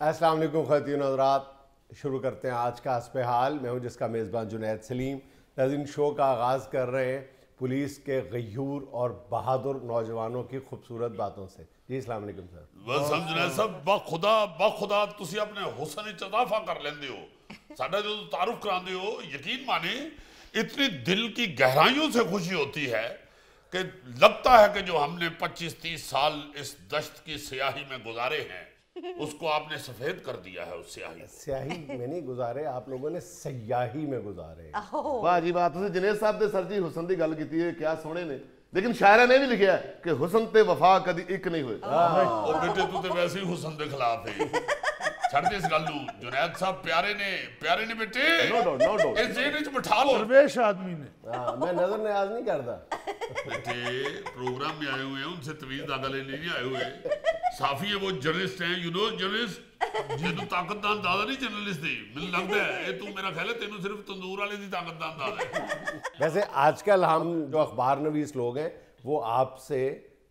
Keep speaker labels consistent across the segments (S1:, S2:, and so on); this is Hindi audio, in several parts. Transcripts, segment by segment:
S1: अस्सलाम वालेकुम ख़वातीन हज़रात, शुरू करते हैं आज का हस्ब हाल। मैं हूं जिसका मेज़बान जुनैद सलीम। नाज़रीन, शो का आगाज़ कर रहे हैं पुलिस के गयूर और बहादुर नौजवानों की खूबसूरत बातों से। जी अस्सलाम वालेकुम सर।
S2: बस हम जुनैद साहब बखुदा तुसी अपने हुस्न इज़ाफ़ा कर लेंदे हो, साडा जो तारुफ करांदे हो, यकीन माने इतनी दिल की गहराइयों से खुशी होती है कि लगता है कि जो हमने 25-30 साल इस दश्त की स्याही में गुजारे हैं उसको आपने सफेद कर दिया है। उस स्याही
S1: में नहीं गुजारे, आप लोगों ने सयाही में गुजारे।
S3: वाह जी बात। जुनैद साहब ने सर जी हुसन की गल की है, क्या सोहने ने, लेकिन शायरा ने भी लिखा है कि हुसन ते वफा कदी एक नहीं हुए।
S2: और बेटे तू तो वैसे ही हुसन के खिलाफ है। छड़ दे इस गल नूं। जुनैद साहब प्यारे ने बेटे,
S3: नो डाउट
S2: इस जेल विच बिठा लो।
S4: दरवेश आदमी ने।
S1: मैं नजर न्याज नहीं करता
S2: बेटे, प्रोग्राम में आए हुए हैं, उनसे तवीज़ दादा लेने नहीं आए हुए। साफी है, वो जर्नलिस्ट हैं, यू नो जर्नलिस्ट। तेनू ताकत दा अंदाजा नहीं जर्नलिस्ट दी, मुझे लगता है तू मेरा ख्याल है तेनू सिर्फ तंदूर वाले दी ताकत दा अंदाजा है।
S1: वैसे आजकल हम जो अखबार नवीस लोग हैं वो आपसे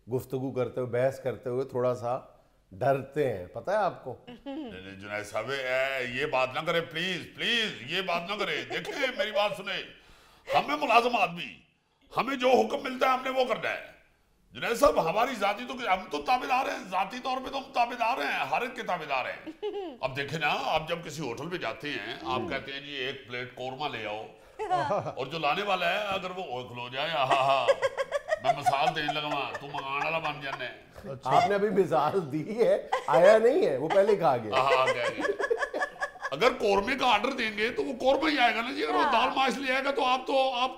S1: गुफ्तगू करते हुए, बहस करते हुए थोड़ा सा डरते हैं, पता है आपको?
S2: नहीं जुनैद साहब, ये बात ना करे प्लीज ये बात ना करे। देखे मेरी बात सुने, हमें मुलाजिम आदमी, हमें जो हुक्म मिलता है हमने वो करना है। जुनैद साहब, हमारी जाति तो हम तो ताबेदार हैं, जाती तौर पे तो हम ताबेदार हैं, हर एक के ताबेदार हैं। अब देखे ना, आप जब किसी होटल पे जाते हैं, आप कहते हैं जी 1 प्लेट कौरमा ले आओ, और जो लाने वाला है अगर वो खलो जाए, मैं मिसाल देने लगा, तू मंगाने वाला बन जाने।
S1: आपने अभी मिसाल दी है, आया नहीं है, वो पहले खा गया।
S2: अगर कौरमे का ऑर्डर देंगे तो वो कौरमा ही आएगा ना जी। अगर वो दाल माश ले आएगा तो आप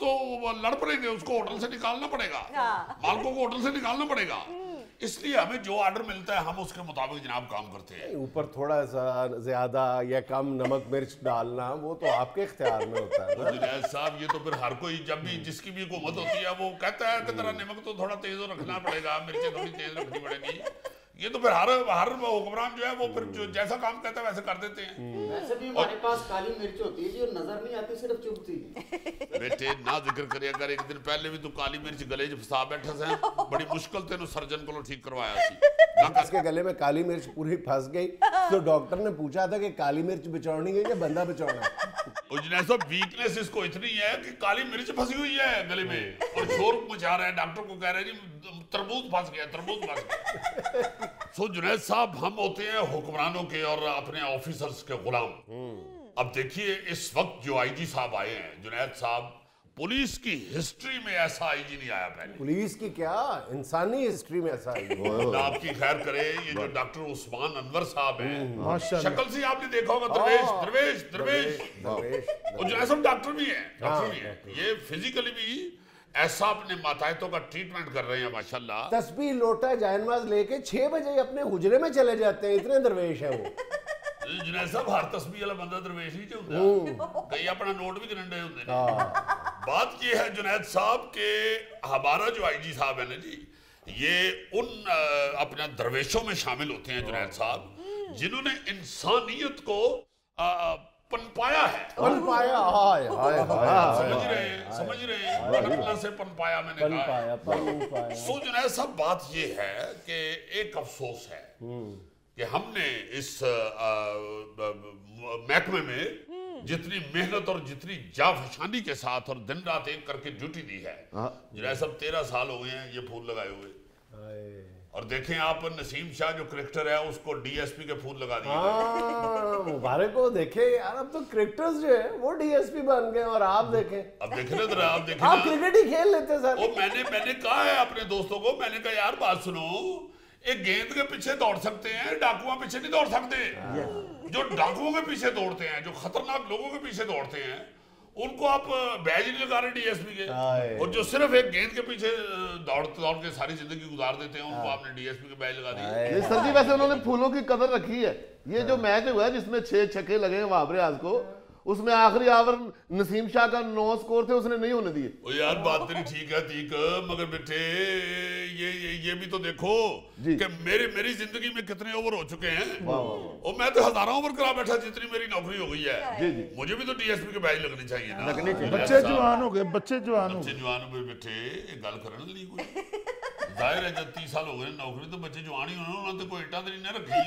S2: तो लड़ पड़ेंगे, उसको होटल से निकालना पड़ेगा, मालकों को होटल से निकालना पड़ेगा। इसलिए हमें जो ऑर्डर मिलता है हम उसके मुताबिक जनाब काम करते हैं।
S1: ऊपर थोड़ा सा ज्यादा या कम नमक मिर्च डालना वो तो आपके इख्तियार में होता है।
S2: जुनैद साहब, ये तो फिर हर कोई, जब भी जिसकी भी हुकूमत होती है वो कहता है कि तेरा नमक तो थोड़ा तेज रखना पड़ेगा, मिर्चें थोड़ी तेज रखनी पड़ेगी। ये तो फिर हर हुक्मरान जो है वो फिर जो जैसा काम कहता है वैसे कर देते हैं।
S5: वैसे भी हमारे पास काली मिर्च होती है जो नजर नहीं आती, सिर्फ चुभती है।
S2: बेटे ना जिक्र करिए, अगर एक दिन पहले भी तू काली मिर्च गले च फसा बैठा से, बड़ी मुश्किल तेन सर्जन को ठीक करवाया सी।
S1: इसके गले में काली मिर्च पूरी फंस गई तो डॉक्टर ने पूछा था कि काली मिर्च बचानी है या बंदा बचाना है।
S2: वीकनेस इसको इतनी है कि काली मिर्च फंसी हुई है गले में और शोर मचा रहा है। डॉक्टर को कह रहे हैं जी तरबूज फंस गया। सो जुनैद साहब, हम होते हैं हुक्मरानों के और अपने ऑफिसर्स के गुलाम। अब देखिए, इस वक्त जो आईजी साहब आए हैं जुनैद साहब, पुलिस की हिस्ट्री में ऐसा आईजी नहीं आया पहले।
S1: पुलिस की क्या, इंसानी हिस्ट्री में ऐसा आईजी।
S2: आपकी खैर करे, ये जो डॉक्टर उस्मान अनवर साहब हैं, शक्ल से आपने देखा होगा, दरवेश। और जुनैद साहब डॉक्टर भी हैं, ये फिजिकली भी ऐसा अपने मातायतों का ट्रीटमेंट कर रहे हैं माशाल्लाह।
S1: तस्बीह लोटा जायनमाज लेके 6 बजे अपने हुजरे में चले जाते हैं, इतने दरवेश है वो।
S2: जुनैद साहब, हर तस्बीह वाला बंदा दरवेश ही होता, कई अपना नोट भी करंडे होते हैं। बात ये है जुनैद साहब के हमारा जो आईजी साहब है ना जी, ये उन अपने दरवेशों में शामिल होते हैं जुनैद साहब, जिन्होंने इंसानियत को पनपाया है।
S1: पनपाया,
S2: समझ रहे हैं पनपना से पनपाया मैंने कहा। सो जुनैद साहब, बात ये है कि एक अफसोस है कि हमने इस महकमे में जितनी मेहनत और जितनी जाफशानी के साथ और दिन रात एक करके ड्यूटी दी है। जुनैद साहब 13 साल हो गए हैं ये फूल लगाए हुए, और देखें आप नसीम शाह जो क्रिकेटर है उसको डीएसपी के फूल लगा दिए।
S1: मुबारक हो। देखे यार, अब तो क्रिकेटर्स जो है वो डीएसपी बन गए और आप देखें,
S2: अब देखें ना, आप देखें
S1: आप क्रिकेट ही खेल लेते सर।
S2: मैंने कहा है अपने दोस्तों को, मैंने कहा यार बात सुनो, एक गेंद के पीछे दौड़ सकते हैं, डाकुओं के पीछे नहीं दौड़ सकते। जो डाकुओं के पीछे दौड़ते हैं, जो खतरनाक लोगों के पीछे दौड़ते हैं, उनको आप बैज नहीं लगा रहे डीएसपी के, और जो सिर्फ एक गेंद के पीछे दौड़ के सारी जिंदगी गुजार देते हैं उनको आपने डीएसपी के बैज लगा दिए।
S3: सर जी, वैसे उन्होंने फूलों की कदर रखी है। ये जो मैच हुआ है जिसमें 6 छक्के लगे वहां पर आज को, उसमें आखिरी ओवर नसीम शाह का 9 स्कोर थे, उसने नहीं होने दिए।
S2: ओ यार बात तेरी ठीक है तीक, मगर बेटे ये भी तो देखो कि मेरी जिंदगी में कितने ओवर हो चुके हैं, और मैं तो हजारों ओवर करा बैठा जितनी मेरी नौकरी हो गई है। मुझे भी तो डीएसपी के बैज लगनी चाहिए ना।
S4: बच्चे जवान हो गए, बच्चे जवान हो
S2: गए बेटे, एक गल करने ली कोई जाहिर है जब 30 साल हो गए नौकरी तो बच्चे जवान ही होना, उन्होंने तो कोई इट्टा तो नहीं रखी।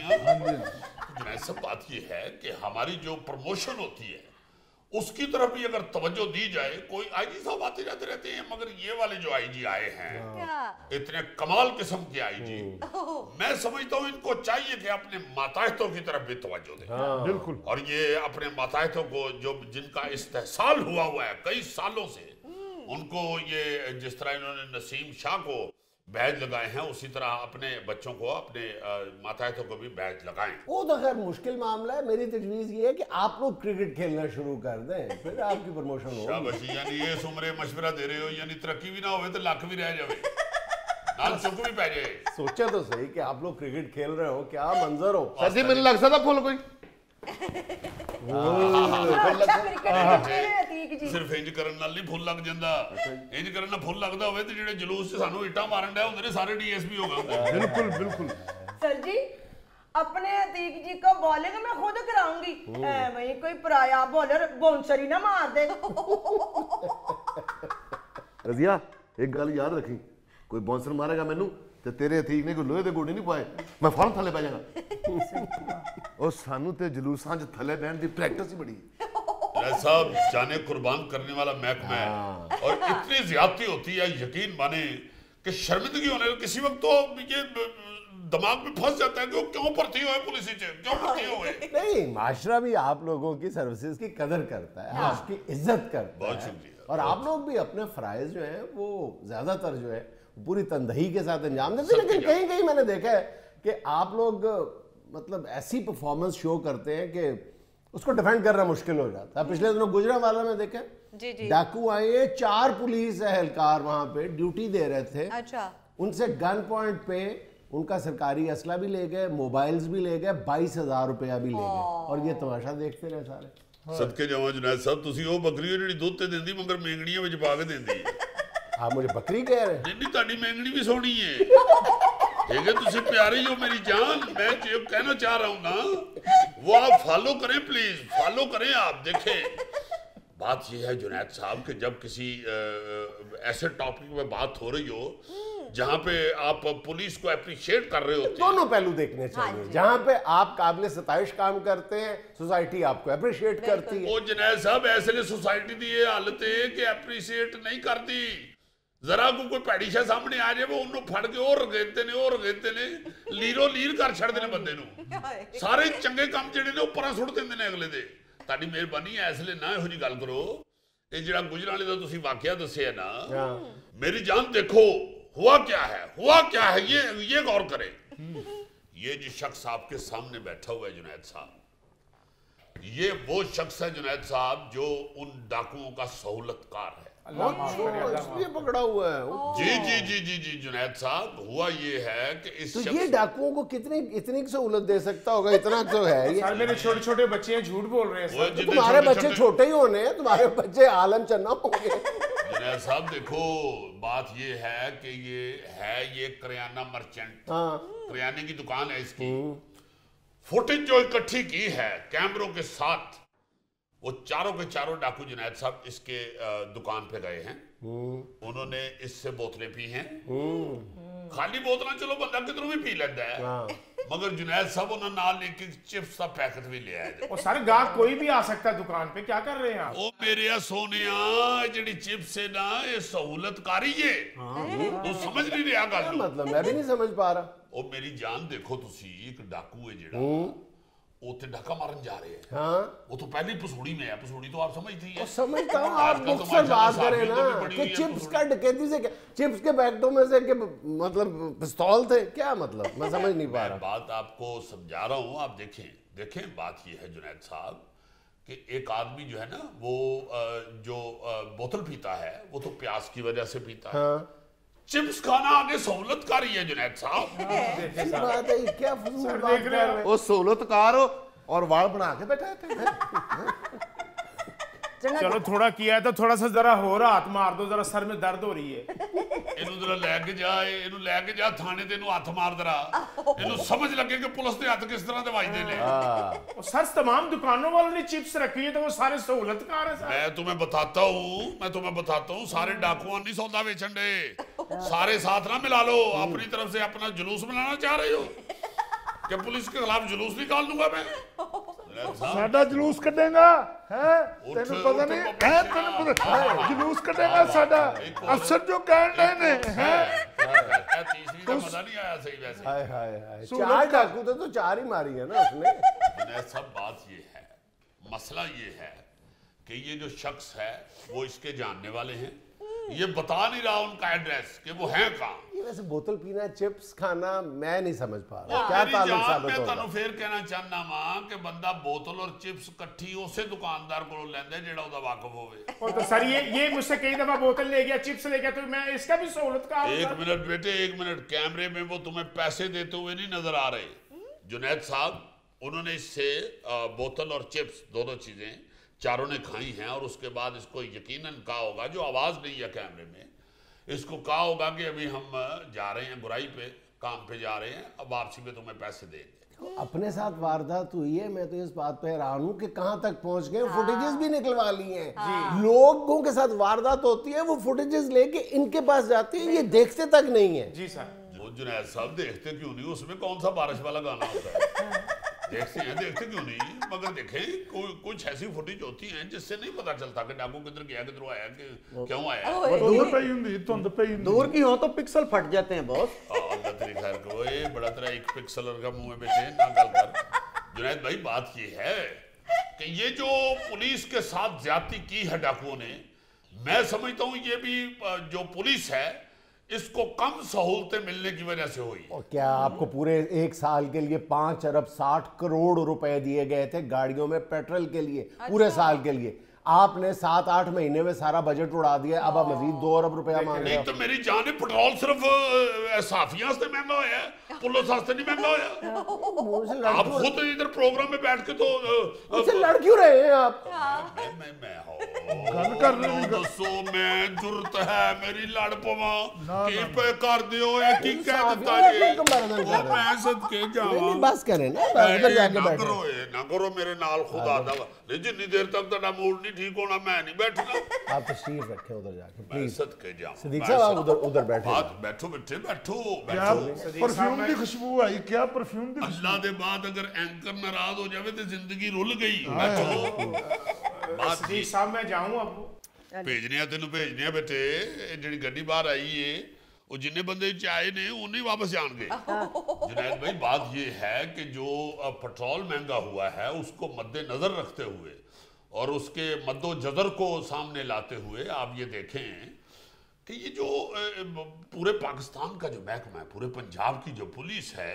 S2: जुनैद साहब बात ये है कि हमारी जो प्रमोशन होती है उसकी तरफ भी अगर तवज्जो दी जाए। कोई आईजी साहब आते जाते रहते हैं, मगर ये वाले जो आईजी आए हैं इतने कमाल किस्म के आईजी, मैं समझता हूँ इनको चाहिए कि अपने माताहतों की तरफ भी तवज्जो दें।
S4: बिल्कुल।
S2: और ये अपने माताहतों को जो जिनका इस्तेहसाल हुआ है कई सालों से, उनको ये जिस तरह इन्होंने नसीम शाह को बैज लगाए हैं उसी तरह अपने बच्चों को, अपने माताहतों को भी बैज लगाएं।
S1: वो तो खैर मुश्किल मामला है। मेरी तजवीज़ ये है कि आप लोग क्रिकेट खेलना शुरू कर दें, फिर आपकी प्रमोशन हो।
S2: शाबाशी, यानी ये उम्र मशवरा दे रहे हो, यानी तरक्की भी ना हो तो लक भी रह जाए, नाल चुक भी पै जाए।
S1: सोचा तो सही कि आप लोग क्रिकेट खेल रहे हो, क्या मंजर हो।
S3: सर जी, मैंने लग सकता फुल कोई
S2: सिर्फ इंज करन नाल नहीं फुल लग जांदा, इंज करन नाल फुल लगदा होवे ते जेडे जुलूस च सानू इट्टां मारन दे हुंदे ने सारे डीएसपी हो गए।
S4: बिल्कुल बिल्कुल।
S6: सर जी, अपने अतीक जी को बॉलिंग मैं खुद कराऊंगी, वही कोई पराया बॉलर बाउंसर ही ना मार दे।
S3: रजिया एक गल याद रखी, कोई बाउंसर मारेगा मैनू ते तेरे अतीक ने कोई लोहे दे गोडे नहीं पाए, मैं फौरन थले पै जागा। और सानू ते जुलूसां च थले बैठने दी प्रैक्टिस ही बड़ी
S2: है साहब। जाने कुर्बान करने वाला महकमा है और इतनी ज्यादती होती है, यकीन माने कि शर्मिंदगी होने किसी वक्त तो ये दिमाग में फंस जाता है कि वो क्यों भर्ती हुए पुलिस से, क्यों भर्ती हुए।
S1: नहीं, माशरा भी आप लोगों की सर्विसेज की कदर करता है, आपकी इज्जत करता है।
S2: बहुत शुक्रिया।
S1: और आप लोग भी अपने फराइज जो हैं वो ज्यादातर जो है पूरी तंदही के साथ अंजाम देते हैं। लेकिन कहीं कहीं मैंने देखा है कि आप लोग मतलब ऐसी परफॉर्मेंस शो करते हैं कि उसको डिफेंड करना मुश्किल हो जाता है। पिछले दिनों गुजरांवाला में देखा, डाकू आए, 4 पुलिस एहलकार वहां पे ड्यूटी दे रहे थे।
S7: अच्छा।
S1: उनसे गन पॉइंट पे उनका सरकारी असला भी ले गए, मोबाइल्स भी ले गए, 22,000 रुपया भी ले गए, और ये तमाशा देखते रहे सारे।
S2: सदके जावा जुनैद साहब, तुसी वो बकरी हो जिहड़ी दुੱਧ ते दिंदी मगर मेंगड़ियां विच पा के दिंदी है।
S1: आप मुझे बकरी कह रहे हैं?
S2: नहीं, ਤੁਹਾਡੀ मेंगड़ी भी सोहनी है, ठीक है, तुसी प्यारी हो मेरी जान। मैं जो कहना चाह रहा हूँ ना वो आप फॉलो करें, प्लीज फॉलो करें। आप देखें, बात ये है जुनैद साहब कि जब किसी ऐसे टॉपिक में बात हो रही हो जहाँ पे आप पुलिस को अप्रिशिएट कर रहे होते हैं,
S1: दोनों पहलू देखने चाहिए। जहाँ पे आप काबिल सताइश काम करते हैं, सोसाइटी आपको अप्रिशिएट करती है।
S2: ओ जुनैद साहब, ऐसे सोसाइटी दी ये हालत है कि अप्रिशिएट नहीं करती। जरा को कोई भैड़ी शा सामने आ जाए, वो उन्होंने फड़ के और रगेते ने लीरो लीर कर छड़ते ने बंदे नूं। सारे चंगे काम जेडे ने ऊपर सुट देंदे ने अगले दे। ताड़ी मेहरबानी है इसलिए ना इहो जी गल करो। ये जेड़ा गुजरांवाले दा तुसीं वाकया दस्सिया ना, मेरी जान देखो हुआ क्या है ये गौर करें। ये जो शख्स आपके सामने बैठा हुआ है जुनैद साहब, ये वो शख्स है जुनैद साहब जो उन डाकुओं का सहूलतकार है।
S1: इसलिए पकड़ा हुआ है।
S2: जी जुनैद साहब, हुआ ये है कि इस
S1: तो ये डाकुओं को इतनी सहूलत दे सकता होगा? इतना तो है ये।
S8: सर, मेरे छोटे छोटे बच्चे हैं, झूठ बोल रहे हैं।
S1: तो तुम्हारे बच्चे छोटे ही होने हैं, तुम्हारे बच्चे आलम चन्ना होंगे।
S2: जुनैद साहब देखो, बात ये है कि ये करियाना मर्चेंट, करियाने की दुकान है इसकी। फुटेज जो इकट्ठी की है कैमरों के साथ, वो चारों के चारों डाकू जुनैद साहब इसके दुकान पे गए हैं। उन्होंने इससे बोतलें पी हैं। खाली बोतलें चलो बंदा किधरों भी पी लेता है, मगर जुनैद साहब उन्होंने नाल एक चिप्स का पैकेट भी ले आए।
S8: और सारे गाहक कोई भी आ सकता है दुकान पे, क्या कर रहे हैं आप?
S2: ओ मेरे सोनिया, जेडी चिप्स है ना, ये सहूलतकारी है। तू समझ नहीं रहा गल?
S1: मतलब मैं भी नहीं समझ पा रहा।
S2: ओ मेरी जान देखो, तुसी एक डाकू है जेड़ा उत्ते डाका मारन जा रहे हैं।
S1: हाँ,
S2: वो तो पहली पसौड़ी में है। पसौड़ी तो आप समझती है।
S1: समझता हूँ, आप मुख्तसर बात करें ना कि चिप्स का डकैती से क्या, चिप्स के पैकेटों में से कि मतलब पिस्तौल थे, क्या मतलब? मैं समझ नहीं पा रहा।
S2: बात आपको समझा रहा हूँ, आप देखें बात ये है जुनैद साहब कि एक आदमी जो है ना, वो जो बोतल पीता है वो तो प्यास की वजह से पीता है। चिप्स खाना आगे सहूलतकारी है जुनैद साहब।
S1: बात है, क्या फजूल बात कर रहे हैं।
S3: वो सहूलतकार हो और वाल बना के बैठे थे।
S8: चलो थोड़ा किया है तो थोड़ा सा जरा हो रहा, हाथ मार दो, जरा सर में दर्द हो रही है।
S2: इनू जरा लैके जा थाने ते हाथ मार दरा, इनू समझ लगे कि पुलिस के हाथ किस तरह दे वजदे ने।
S8: और सर, तमाम दुकानों वालों ने चिप्स रखी है तो वो सारे सहूलतकार है।
S2: मैं तुम्हें बताता हूँ, सारे डाकुआ नहीं सौदा बेचन दे। सारे साथ ना मिला लो, अपनी तरफ से अपना जुलूस बनाना चाह रहे हो कि पुलिस के खिलाफ जुलूस निकाल दूंगा मैं?
S4: ਸਾਡਾ ਜਲੂਸ ਕੱਢੇਗਾ ਹੈ
S2: ਉੱਠ,
S4: ਤੈਨੂੰ ਪਤਾ
S2: ਉੱਠ
S4: ਨਹੀਂ
S2: ਬਾਬਾ
S4: ਹੈ
S2: ਜੀ,
S4: ਤੈਨੂੰ ਪਤਾ ਜਲੂਸ ਕੱਢੇਗਾ ਸਾਡਾ ਅਫਸਰ ਜੋ ਕਹਿਣ ਡਏ ਨੇ ਹੈ
S2: तीसरी का मजा नहीं आया सही वैसे।
S1: हाय हाय हाय,
S4: सूरत
S1: 4 डाकू थे तो 4 ही मारी है ना उसने।
S2: जुनैद साहब बात ये है, मसला ये है कि ये जो शख्स है वो इसके जानने वाले हैं, ये बता नहीं रहा उनका एड्रेस कि वो है कहाँ।
S1: ये वैसे बोतल पीना, चिप्स खाना, मैं नहीं समझ पा रहा
S2: ਉਹ
S1: क्या
S2: ਮੇਰੀ
S1: ताल्लुक
S2: ਜਾਨ
S1: साबित
S2: ਮੈਂ
S1: होगा।
S2: ਤੁਹਾਨੂੰ ਫੇਰ ਕਹਿਣਾ ਚਾਹਨਾ ਵਾਂ ਕਿ ਬੰਦਾ ਬੋਤਲ ਔਰ ਚਿਪਸ ਇਕੱਠੀ ਉਸੇ ਦੁਕਾਨਦਾਰ ਕੋਲੋਂ ਲੈਂਦਾ ਜਿਹੜਾ ਉਹਦਾ ਵਾਕਫ ਹੋਵੇ।
S8: और तो सर ये मुझसे कई दफा बोतल ले गया, चिप्स ले गया, तो मैं इसका भी सहूलत का
S2: एक मिनट बेटे, एक मिनट, कैमरे में वो तुम्हें पैसे देते हुए नहीं नजर आ रहे। जुनैद साहब उन्होंने इससे बोतल और चिप्स दोनों चीजें चारों ने खाई हैं और उसके बाद इसको यकीनन कहा होगा, जो आवाज नहीं है कैमरे में, इसको कहा होगा कि अभी हम जा रहे हैं बुराई पे, काम पे जा रहे हैं, अब वापसी में तुम्हें पैसे देंगे।
S1: अपने साथ वारदात हुई है, मैं तो इस बात पे हैरान हूँ कि कहाँ तक पहुंच गए। फुटेजेस भी निकलवा ली हैं। लोगों के साथ वारदात होती है, वो फुटेजेस लेके इनके पास जाती है, ये देखते तक नहीं है।
S8: जी सर।
S2: वो जुनैद साहब देखते क्यों नहीं? उसमें कौन सा बारिश वाला गाना होता है? देखते क्यों नहीं? मगर देखें कुछ ऐसी फुटेज होती हैं जिससे नहीं पता चलता कि डाकू किधर गया, किधर आया, कि क्यों आया।
S4: ਧੁੰਦ ਪਈ ਹੁੰਦੀ ਧੁੰਦ ਪਈ ਹੁੰਦੀ
S5: दूर की हो तो पिक्सल फट जाते हैं बॉस।
S2: अल्लाह तेरी खैर को, ये बड़ा तेरा एक पिक्सल का मुंह में बेटे ना गल कर। जुनैद भाई बात ये है कि ये जो पुलिस के साथ ज्यादती की है डाकुओं ने, मैं समझता हूँ ये भी जो पुलिस है इसको कम सहूलतें मिलने की वजह से हुई।
S1: और क्या आपको पूरे 1 साल के लिए 5 अरब 60 करोड़ रुपए दिए गए थे गाड़ियों में पेट्रोल के लिए, पूरे साल के लिए। आपने 7-8 महीने में सारा बजट उड़ा दिया, अब आप मजीद 2 अरब रुपया मांग रहे
S2: नहीं
S1: हो।
S2: तो मेरी जान है, पेट्रोल सिर्फ साफियां से महंगा होया है, पुलिस वास्ते नहीं महंगा होया। आप खुद इधर प्रोग्राम में बैठ के तो
S1: मुझसे लड़ क्यों रहे हैं आप?
S2: मैं
S4: ਗੱਲ ਕਰ ਰਹੇ ਨੇ
S2: दसो मैं जुरत है मेरी लड़ पवा की पे कर दियो है की कह देता
S1: साफियां
S2: जी
S1: को कंपैरिजन कर रहे हैं।
S2: मैं सदके
S1: नहीं,
S2: जावा
S1: नहीं, बस करें ना, उधर जाके
S2: ना
S1: बैठे।
S2: करो ये ना करो मेरे नाल खुदा दा नहीं, जितनी देर तक तेरा मूड नहीं ठीक होना मैं नहीं बैठना।
S1: आप तशरीफ रखें उधर जाके
S2: मैं
S1: प्लीज।
S2: सदके जावा
S1: सिद्दीक साहब आप उधर उधर बैठे।
S2: बात बैठो बेटे, बैठो
S4: क्या
S2: बैठो।
S4: परफ्यूम ਦੀ ਖੁਸ਼ਬੂ ਆਈ क्या परफ्यूम ਦੀ
S2: अल्लाह दे बाद अगर एंकर नाराज हो जावे तो जिंदगी रुल गई। बैठो बात
S8: जी साहब मैं जाऊं अब।
S2: भेजने आ तेन भेजने बेटे, जी गड्डी बाहर आई है वो जिन्ने बंदे आए ने उन्हें वापस जाएंगे। जुनैद भाई बात ये है कि जो पेट्रोल महंगा हुआ है उसको मद्देनजर रखते हुए और उसके मद्दोजर को सामने लाते हुए आप ये देखें कि ये जो पूरे पाकिस्तान का जो महकमा है, पूरे पंजाब की जो पुलिस है,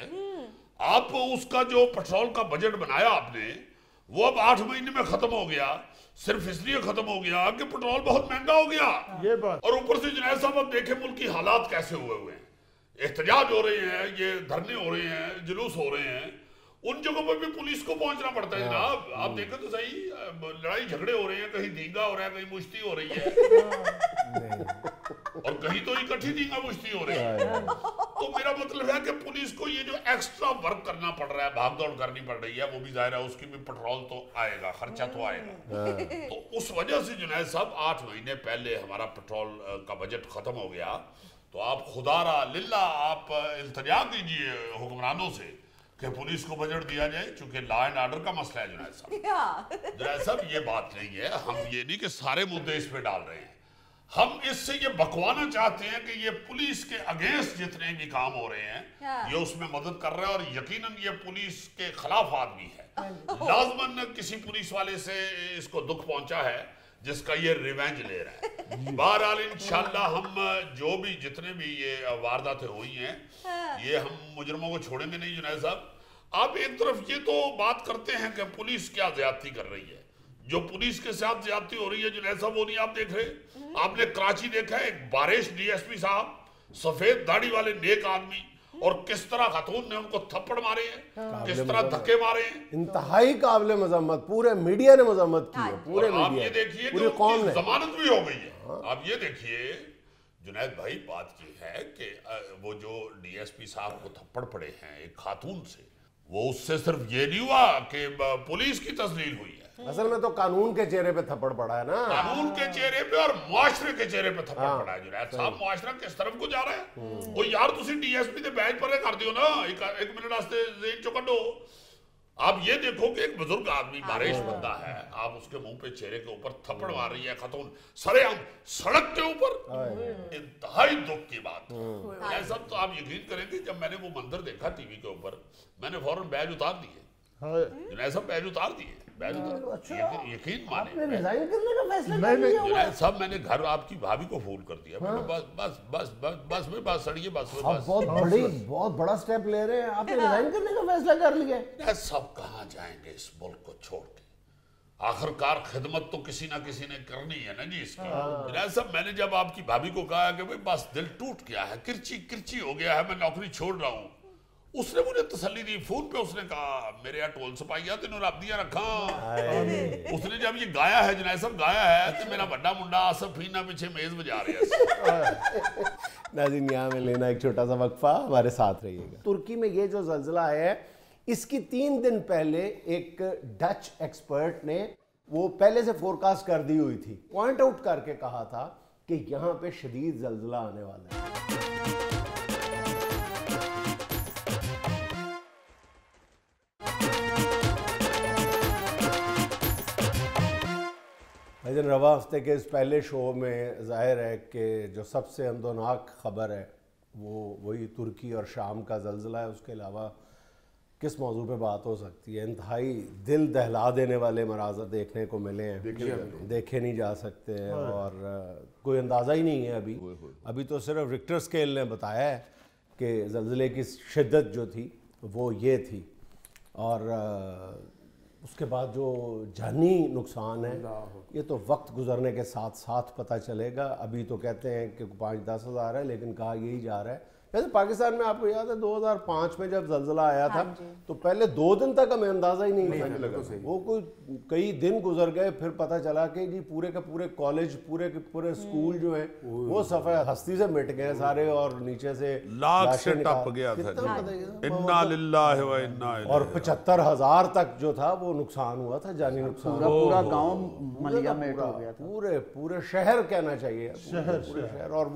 S2: आप उसका जो पेट्रोल का बजट बनाया आपने वो अब 8 महीने में खत्म हो गया। सिर्फ इसलिए खत्म हो गया कि पेट्रोल बहुत महंगा हो गया।
S4: ये बात
S2: और ऊपर से जुनैद साहब अब देखें मुल्क की हालात कैसे हुए हैं, एहतजाज हो रहे हैं, ये धरने हो रहे हैं, जुलूस हो रहे हैं, उन जगहों पर भी पुलिस को पहुंचना पड़ता है जनाब। आप देखें तो सही, लड़ाई झगड़े हो रहे हैं, कहीं दींगा हो रहा है, कहीं मुश्ती हो रही है और कहीं तो इकट्ठी दींगा मुश्ती हो रही है। तो मेरा मतलब है कि पुलिस को ये जो एक्स्ट्रा वर्क करना पड़ रहा है, भागदौड़ करनी पड़ रही है, वो भी जाहिर है उसकी भी पेट्रोल तो आएगा, खर्चा तो आएगा। तो उस वजह से जुनैद साहब 8 महीने पहले हमारा पेट्रोल का बजट खत्म हो गया। तो आप खुदारा लिल्ला आप इल्तिजा कीजिए हुक्मरानों से कि पुलिस को बजट दिया जाए, चूंकि लॉ एंड ऑर्डर का मसला है। जुनैद साहब ये बात नहीं है, हम ये नहीं कि सारे मुद्दे इस पे डाल रहे हैं, हम इससे ये बकवाना चाहते हैं कि ये पुलिस के अगेंस्ट जितने भी काम हो रहे हैं ये उसमें मदद कर रहे हैं और यकीनन ये पुलिस के खिलाफ आदमी है। लाजमन किसी पुलिस वाले से इसको दुख पहुंचा है जिसका ये रिवेंज ले रहा है। बहरहाल इंशाल्लाह हम जो भी जितने भी ये वारदातें हुई हैं ये हम मुजरमों को छोड़ेंगे नहीं। जुनैद साहब आप एक तरफ ये तो बात करते हैं कि पुलिस क्या ज्यादती कर रही है, जो पुलिस के साथ ज्यादती हो रही है जुनैद साहब वो नहीं आप देख रहे। आपने कराची देखा है एक बारिश डीएसपी साहब, सफेद दाढ़ी वाले नेक आदमी, और किस तरह खातून ने उनको थप्पड़ मारे हैं, किस तरह धक्के मारे हैं।
S1: इंतहाई काबिल मजम्मत, पूरे मीडिया ने मजम्मत की है, पूरे
S2: आप
S1: मीडिया
S2: ये देखिए
S1: पूरी कौम ने।
S2: जमानत भी हो गई है। आप ये देखिए जुनैद भाई बात ये है कि वो जो डीएसपी साहब को थप्पड़ पड़े हैं एक खातून से, वो उससे सिर्फ ये नहीं हुआ कि पुलिस की तस्लील हुई है,
S1: असल में तो कानून के चेहरे पे थप्पड़ पड़ा है ना,
S2: कानून के चेहरे पे और मुआशरे के चेहरे पे थप्पड़ पड़ा है। जुनैद साहब मुआशरा किस तरफ को जा रहा है? वो यार तुसी डीएसपी दे बैच परे कर दियो ना, एक मिनट वास्ते जेल चो कड्डो। आप ये देखो कि एक बुजुर्ग आदमी बारिश बंदा है, आप उसके मुंह पे चेहरे के ऊपर थप्पड़ मार रही है खतून सरेआम सड़क के ऊपर। इंतहाई दुख की बात है सब। तो आप यकीन करेंगे जब मैंने वो मंजर देखा टीवी के ऊपर, मैंने फौरन बैज उतार दिए। जुनैद साहब बैज उतार दिए, बैज उतार, यकीन माने
S1: रिजाइन करने का फैसला
S2: जुनैद साहब मैंने घर आपकी भाभी को फोन कर दिया। बस बस बस बस बस में बस सड़िए, बस में बस।
S1: बहुत बड़ा स्टेप ले रहे हैं, आपने रिजाइन करने का फैसला कर लिया।
S2: सब कहाँ जाएंगे इस मुल्क को छोड़ के? आखिरकार खिदमत तो किसी ना किसी ने करनी है ना जी इसकी। जुनैद साहब मैंने जब आपकी भाभी को कहा कि भाई बस दिल टूट गया है, किरची किरची हो गया है, मैं नौकरी छोड़ रहा हूँ, उसने मुझे तसल्ली दी। फोन पे उसने कहा मेरे यहाँ टोल सपाइया तेनों रब दिया रखा। उसने जब ये गाया है जुनैद साहब गाया है तो मेरा बड़ा मुंडा आसफ फीना पीछे मेज बजा रहा है।
S1: नाज़रीन यहाँ में लेना एक छोटा सा वक्फा, हमारे साथ रहिएगा। तुर्की में ये जो ज़ल्ज़ला है इसकी 3 दिन पहले एक डच एक्सपर्ट ने वो पहले से फोरकास्ट कर दी हुई थी, पॉइंट आउट करके कहा था कि यहाँ पे शदीद ज़ल्ज़ला आने वाला है। भाईजान रवा हफ्ते के इस पहले शो में जाहिर है कि जो सबसे अंदोनाक खबर है वो वही तुर्की और शाम का ज़ल्ज़ला है। उसके अलावा किस मौजू पे बात हो सकती है? इंतहाई दिल दहला देने वाले मनाज़र देखने को मिले हैं, देखे नहीं जा सकते हैं और कोई अंदाज़ा ही नहीं है अभी तो सिर्फ रिक्टर स्केल ने बताया है कि ज़ल्ज़ले की शिद्दत जो थी वो ये थी और उसके बाद जो जानी नुकसान है ये तो वक्त गुजरने के साथ साथ पता चलेगा। अभी तो कहते हैं कि 5-10 हज़ार है, लेकिन कहा यही जा रहा है। वैसे पाकिस्तान में आपको याद है 2005 में जब ज़ल्ज़ला आया था तो पहले 2 दिन तक हमें अंदाज़ा ही नहीं लगा, वो कोई कई दिन गुजर गए, फिर पता चला कि जी पूरे के पूरे कॉलेज पूरे के पूरे स्कूल जो है वो सफ़े हस्ती से मिट गए सारे और नीचे से
S2: लाख से टप गया था। इन्ना लिल्लाहि व इन्ना इलैहि।
S1: और 75,000 तक जो था वो नुकसान हुआ था, जानी नुकसान।
S5: पूरा गांव मलियामेट हो गया था,
S1: पूरे शहर कहना चाहिए, पूरे शहर। और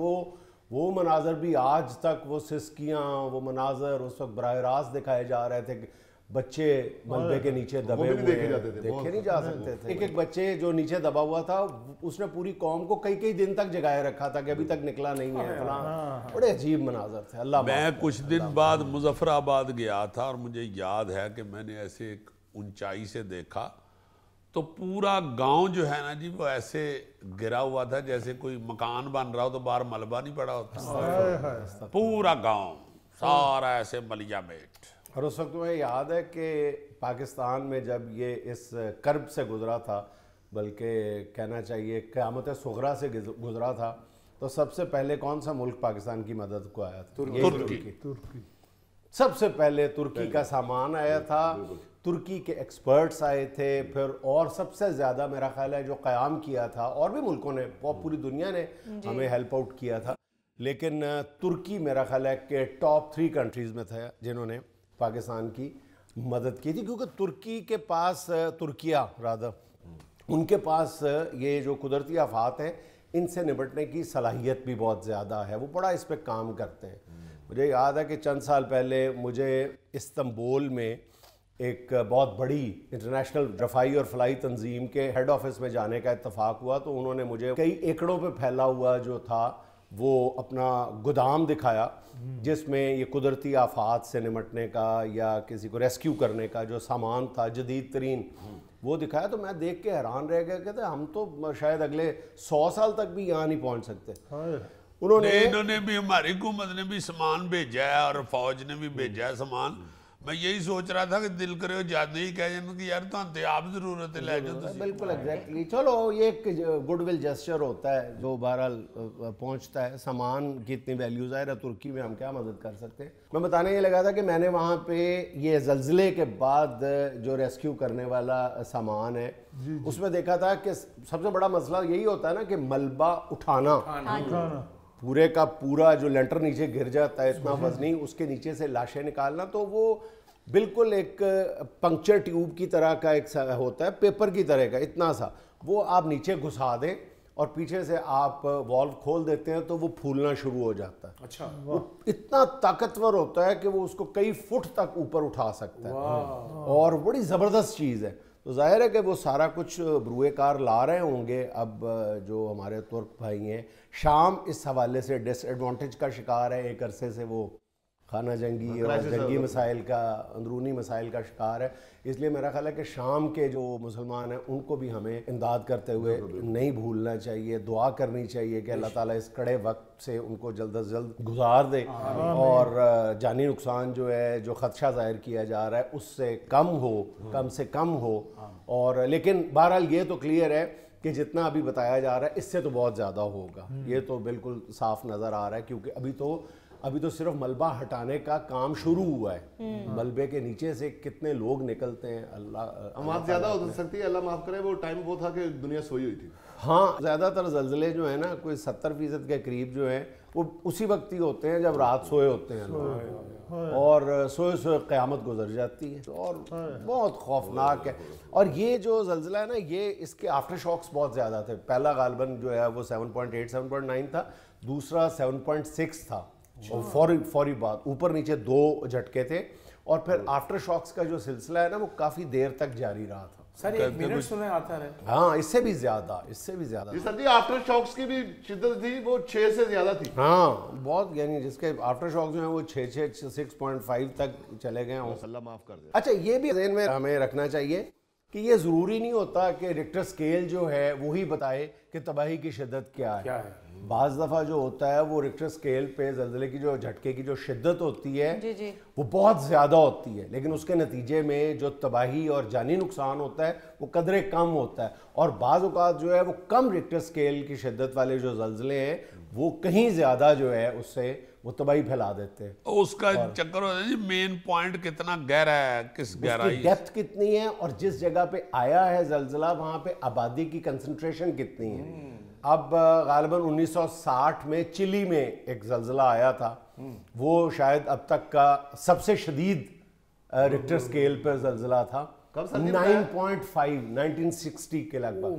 S1: वो मनाजर भी आज तक, वो सिस्कियाँ, वो मनाजर उस वक्त बराह रास्त दिखाए जा रहे थे कि बच्चे मलबे के नीचे दबे हुए देखे नहीं जा सकते थे। एक बच्चे जो नीचे दबा हुआ था उसने पूरी कौम को कई दिन तक जगाए रखा था कि अभी तक निकला नहीं है फलां। बड़े अजीब मनाजर थे। अल्लाह
S2: मैं कुछ दिन बाद मुजफ्फराबाद गया था और मुझे याद है कि मैंने ऐसे एक ऊंचाई से देखा तो पूरा गांव जो है ना जी वो ऐसे गिरा हुआ था जैसे कोई मकान बन रहा हो तो बाहर मलबा नहीं पड़ा होता। पूरा गांव सारा ऐसे मलियामेट।
S1: और उस वक्त मुझे याद है कि पाकिस्तान में जब ये इस कर्ब से गुजरा था, बल्कि कहना चाहिए क़यामत सुग़रा से गुजरा था, तो सबसे पहले कौन सा मुल्क पाकिस्तान की मदद को आया था? तुर्की। सबसे पहले तुर्की का सामान आया था, तुर्की के एक्सपर्ट्स आए थे, फिर और सबसे ज़्यादा मेरा ख्याल है जो क़याम किया था और भी मुल्कों ने, पूरी दुनिया ने हमें हेल्प आउट किया था, लेकिन तुर्की मेरा ख्याल है कि टॉप 3 कंट्रीज़ में था जिन्होंने पाकिस्तान की मदद की थी, क्योंकि तुर्की के पास, तुर्किया रादर, उनके पास ये जो कुदरती आफात हैं इनसे निपटने की सलाहियत भी बहुत ज़्यादा है, वो बड़ा इस पर काम करते हैं। मुझे याद है कि चंद साल पहले मुझे इस्तांबुल में एक बहुत बड़ी इंटरनेशनल रफ़ाई और फ़लाई तंजीम के हेड ऑफिस में जाने का इत्तफाक हुआ, तो उन्होंने मुझे कई एकड़ों पे फैला हुआ जो था वो अपना गोदाम दिखाया जिसमें ये कुदरती आफात से निपटने का या किसी को रेस्क्यू करने का जो सामान था जदीद तरीन वो दिखाया। तो मैं देख के हैरान रह गया, कहते हम तो शायद अगले 100 साल तक भी यहाँ नहीं पहुँच सकते।
S2: इन्होंने भी, हमारी हुकूमत ने भी सामान भेजा है और फौज ने भी भेजा है सामान। मैं यही सोच रहा था कि दिल करे हो जाते ही कह जाए कि यार तो आप जरूरत है ले जाओ।
S1: बिल्कुल एग्जैक्टली। चलो ये एक गुडविल जेस्चर होता है जो बहरहाल पहुंचता है। सामान की इतनी वैल्यूज है, तुर्की में हम क्या मदद कर सकते हैं। मैं बताने ये लगा था कि मैंने वहाँ पे ये ज़ल्ज़ले के बाद जो रेस्क्यू करने वाला सामान है उसमें देखा था कि सबसे बड़ा मसला यही होता है ना कि मलबा उठाना, पूरे का पूरा जो लेंटर नीचे गिर जाता है इतना वजनी, उसके नीचे से लाशें निकालना, तो वो बिल्कुल एक पंक्चर ट्यूब की तरह का एक होता है, पेपर की तरह का इतना सा, वो आप नीचे घुसा दें और पीछे से आप वॉल्व खोल देते हैं तो वो फूलना शुरू हो जाता है।
S8: अच्छा,
S1: वो इतना ताकतवर होता है कि वो उसको कई फुट तक ऊपर उठा सकता है और बड़ी ज़बरदस्त चीज़ है। तो जाहिर है कि वो सारा कुछ ब्रुए कार ला रहे होंगे। अब जो हमारे तुर्क भाई हैं, शाम इस हवाले से डिसएडवांटेज का शिकार है, एक अरसे से वो खाना जंगी और जंगी मसाइल का, अंदरूनी मसाइल का शिकार है। इसलिए मेरा ख्याल है कि शाम के जो मुसलमान हैं उनको भी हमें इमदाद करते हुए नहीं भूलना चाहिए, दुआ करनी चाहिए कि अल्लाह ताला इस कड़े वक्त से उनको जल्द अज जल्द गुजार दे और जानी नुकसान जो है, जो खदशा जाहिर किया जा रहा है उससे कम हो, कम से कम हो। और लेकिन बहरहाल ये तो क्लियर है कि जितना अभी बताया जा रहा है इससे तो बहुत ज़्यादा होगा, ये तो बिल्कुल साफ नज़र आ रहा है। क्योंकि अभी तो सिर्फ मलबा हटाने का काम शुरू हुआ है। मलबे के नीचे से कितने लोग निकलते हैं, अल्लाह
S3: आवाज़ ज़्यादा हो सकती है, अल्लाह माफ़ करे। वो टाइम वो था कि दुनिया सोई हुई थी।
S1: हाँ, ज़्यादातर ज़लज़ले जो है ना, कोई 70% के करीब जो हैं वो उसी वक्त ही होते हैं जब रात सोए होते हैं लोग, और सोए सोए क़यामत गुजर जाती है और बहुत खौफनाक है। और ये जो ज़लज़ला है ना, ये इसके आफ्टर शॉक्स बहुत ज़्यादा थे। पहला गालबन जो है वो 7.8 7.9 था, दूसरा 7.6 था और फौरी बात ऊपर नीचे 2 झटके थे। और फिर आफ्टर शॉक्स का जो सिलसिला है ना वो काफ़ी देर तक जारी रहा था।
S8: सर 1 मिनट सुने आता रहे।
S1: हाँ, इससे भी ज़्यादा
S3: सर जी आफ्टर शॉक्स की भी शिद्दत थी, वो 6 से ज़्यादा थी।
S1: हाँ, बहुत, यानी जिसके आफ्टर शॉक्स जो हैं वो 6.5 तक चले गए हों।
S3: अल्लाह माफ़ कर दे।
S1: अच्छा, ये भी ज़हन में हमें रखना चाहिए कि ये ज़रूरी नहीं होता कि रिक्टर स्केल जो है वही बताए कि तबाही की शिद्दत क्या है। बाज़ दफ़ा जो होता है वो रिक्टर स्केल पे ज़लज़ले की जो झटके की जो शिद्दत होती है
S6: जी।
S1: वो बहुत ज़्यादा होती है, लेकिन उसके नतीजे में जो तबाही और जानी नुकसान होता है वो कदरे कम होता है। और बाज़ औक़ात जो है वो कम रिक्टर स्केल की शिद्दत वाले जो ज़लज़ले हैं वो कहीं ज़्यादा जो है उससे वो तबाही फैला देते हैं।
S2: उसका चक्कर होता है जी, मेन पॉइंट कितना गहरा है, किस गहराई,
S1: डेप्थ कितनी है, और जिस जगह पे आया है ज़लज़ला वहाँ पे आबादी की कंसंट्रेशन कितनी है। अब गालिबन 1960 में चिली में एक ज़लज़ला आया था, वो शायद अब तक का सबसे शदीद रिक्टर स्केल पर ज़लज़ला था। 9.5 1960 के लगभग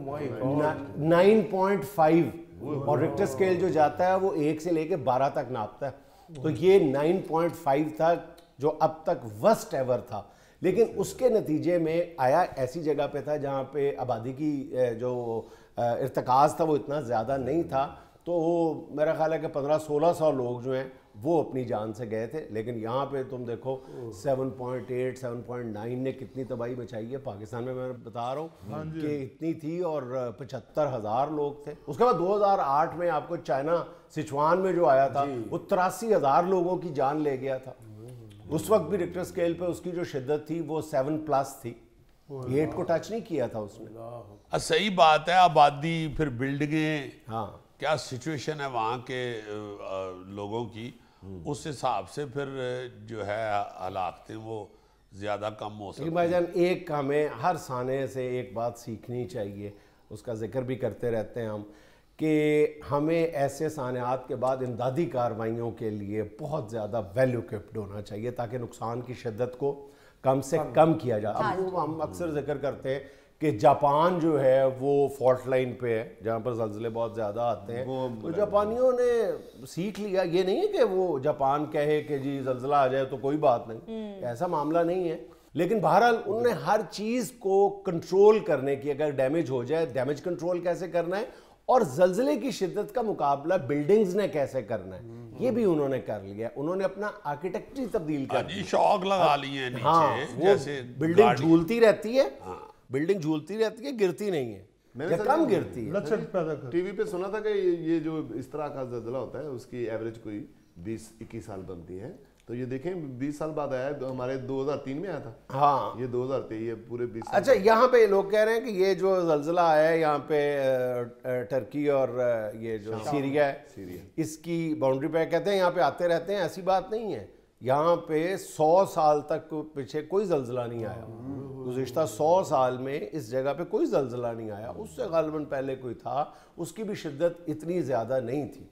S1: 9.5, और रिक्टर स्केल जो जाता है वो 1 से लेके 12 तक नापता है। तो ये 9.5 था जो अब तक वर्स्ट एवर था। लेकिन उसके नतीजे में आया ऐसी जगह पे था जहाँ पे आबादी की जो इर्तिकाज़ था वो इतना ज़्यादा नहीं था। तो मेरा ख्याल है कि 1500-1600 लोग जो हैं वो अपनी जान से गए थे। लेकिन यहाँ पे तुम देखो 7.8 7.9 ने कितनी तबाही मचाई है। पाकिस्तान में मैं बता रहा हूँ कि इतनी थी और 75,000 लोग थे। उसके बाद 2008 में आपको चाइना सिचुआन में जो आया था वो 83,000 लोगों की जान ले गया था। उस वक्त भी रिक्टर स्केल पे उसकी जो शिद्दत थी वो 7+ थी, 8 को टच नहीं किया था उसने।
S2: सही बात है। आबादी, फिर बिल्डिंगें,
S1: हाँ,
S2: क्या सिचुएशन है वहाँ के लोगों की, उस हिसाब से फिर जो है हालात थे वो ज़्यादा कम हो सकते हैं।
S1: भाईजान, एक हमें हर साने से एक बात सीखनी चाहिए, उसका जिक्र भी करते रहते हैं हम, कि हमें ऐसे सानियात के बाद इमदादी कार्रवाइयों के लिए बहुत ज़्यादा वेल इक्विप्ड होना चाहिए ताकि नुकसान की शिद्दत को कम से कम किया जाए। अब हम अक्सर जिक्र करते हैं कि जापान जो है वो फॉल्ट लाइन पे है जहाँ पर ज़लज़ले बहुत ज़्यादा आते हैं। तो जापानियों ने सीख लिया। ये नहीं है कि वो जापान कहे कि जी ज़लज़ला आ जाए तो कोई बात नहीं, ऐसा मामला नहीं है। लेकिन बहरहाल उन्होंने हर चीज़ को कंट्रोल करने की, अगर डैमेज हो जाए डैमेज कंट्रोल कैसे करना है और ज़लज़ले की शिद्दत का मुकाबला बिल्डिंग्स ने कैसे करना है ये भी उन्होंने कर लिया। उन्होंने अपना आर्किटेक्चर तब्दील कर दिया,
S2: शौक लगा लिए नीचे।
S1: हाँ,
S2: जैसे
S1: बिल्डिंग झूलती रहती है, बिल्डिंग झूलती रहती है, गिरती नहीं है,
S3: मैंने
S1: कम गिरती है।
S4: लचक पैदा कर।
S3: टीवी पे सुना था कि ये जो इस तरह का ज़लज़ला होता है उसकी एवरेज कोई 20-21 साल बनती है। तो ये देखें 20 साल बाद आया है, हमारे 2003 में आया था।
S1: हाँ,
S3: ये 2023, ये पूरे 20 साल।
S1: अच्छा, यहाँ पे लोग कह रहे हैं कि ये जो ज़लज़ला है यहाँ पे टर्की और ये जो सीरिया है इसकी बाउंड्री पे, कहते हैं यहाँ पे आते रहते हैं। ऐसी बात नहीं है, यहाँ पे 100 साल तक पीछे कोई ज़लज़ला नहीं आया। गुज़िश्ता 100 साल में इस जगह पे कोई ज़लज़ला नहीं आया। उससे गालिबन पहले कोई था, उसकी भी शिद्दत इतनी ज़्यादा नहीं थी।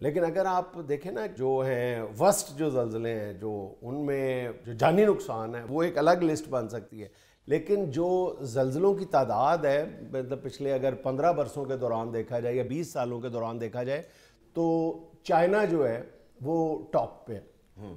S1: लेकिन अगर आप देखें ना, जो हैं वर्स्ट जो ज़लज़ले हैं, जो उनमें जो जानी नुकसान है, वो एक अलग लिस्ट बन सकती है। लेकिन जो ज़लज़लों की तादाद है, मतलब पिछले अगर 15 बरसों के दौरान देखा जाए या 20 सालों के दौरान देखा जाए, तो चाइना जो है वो टॉप पे है।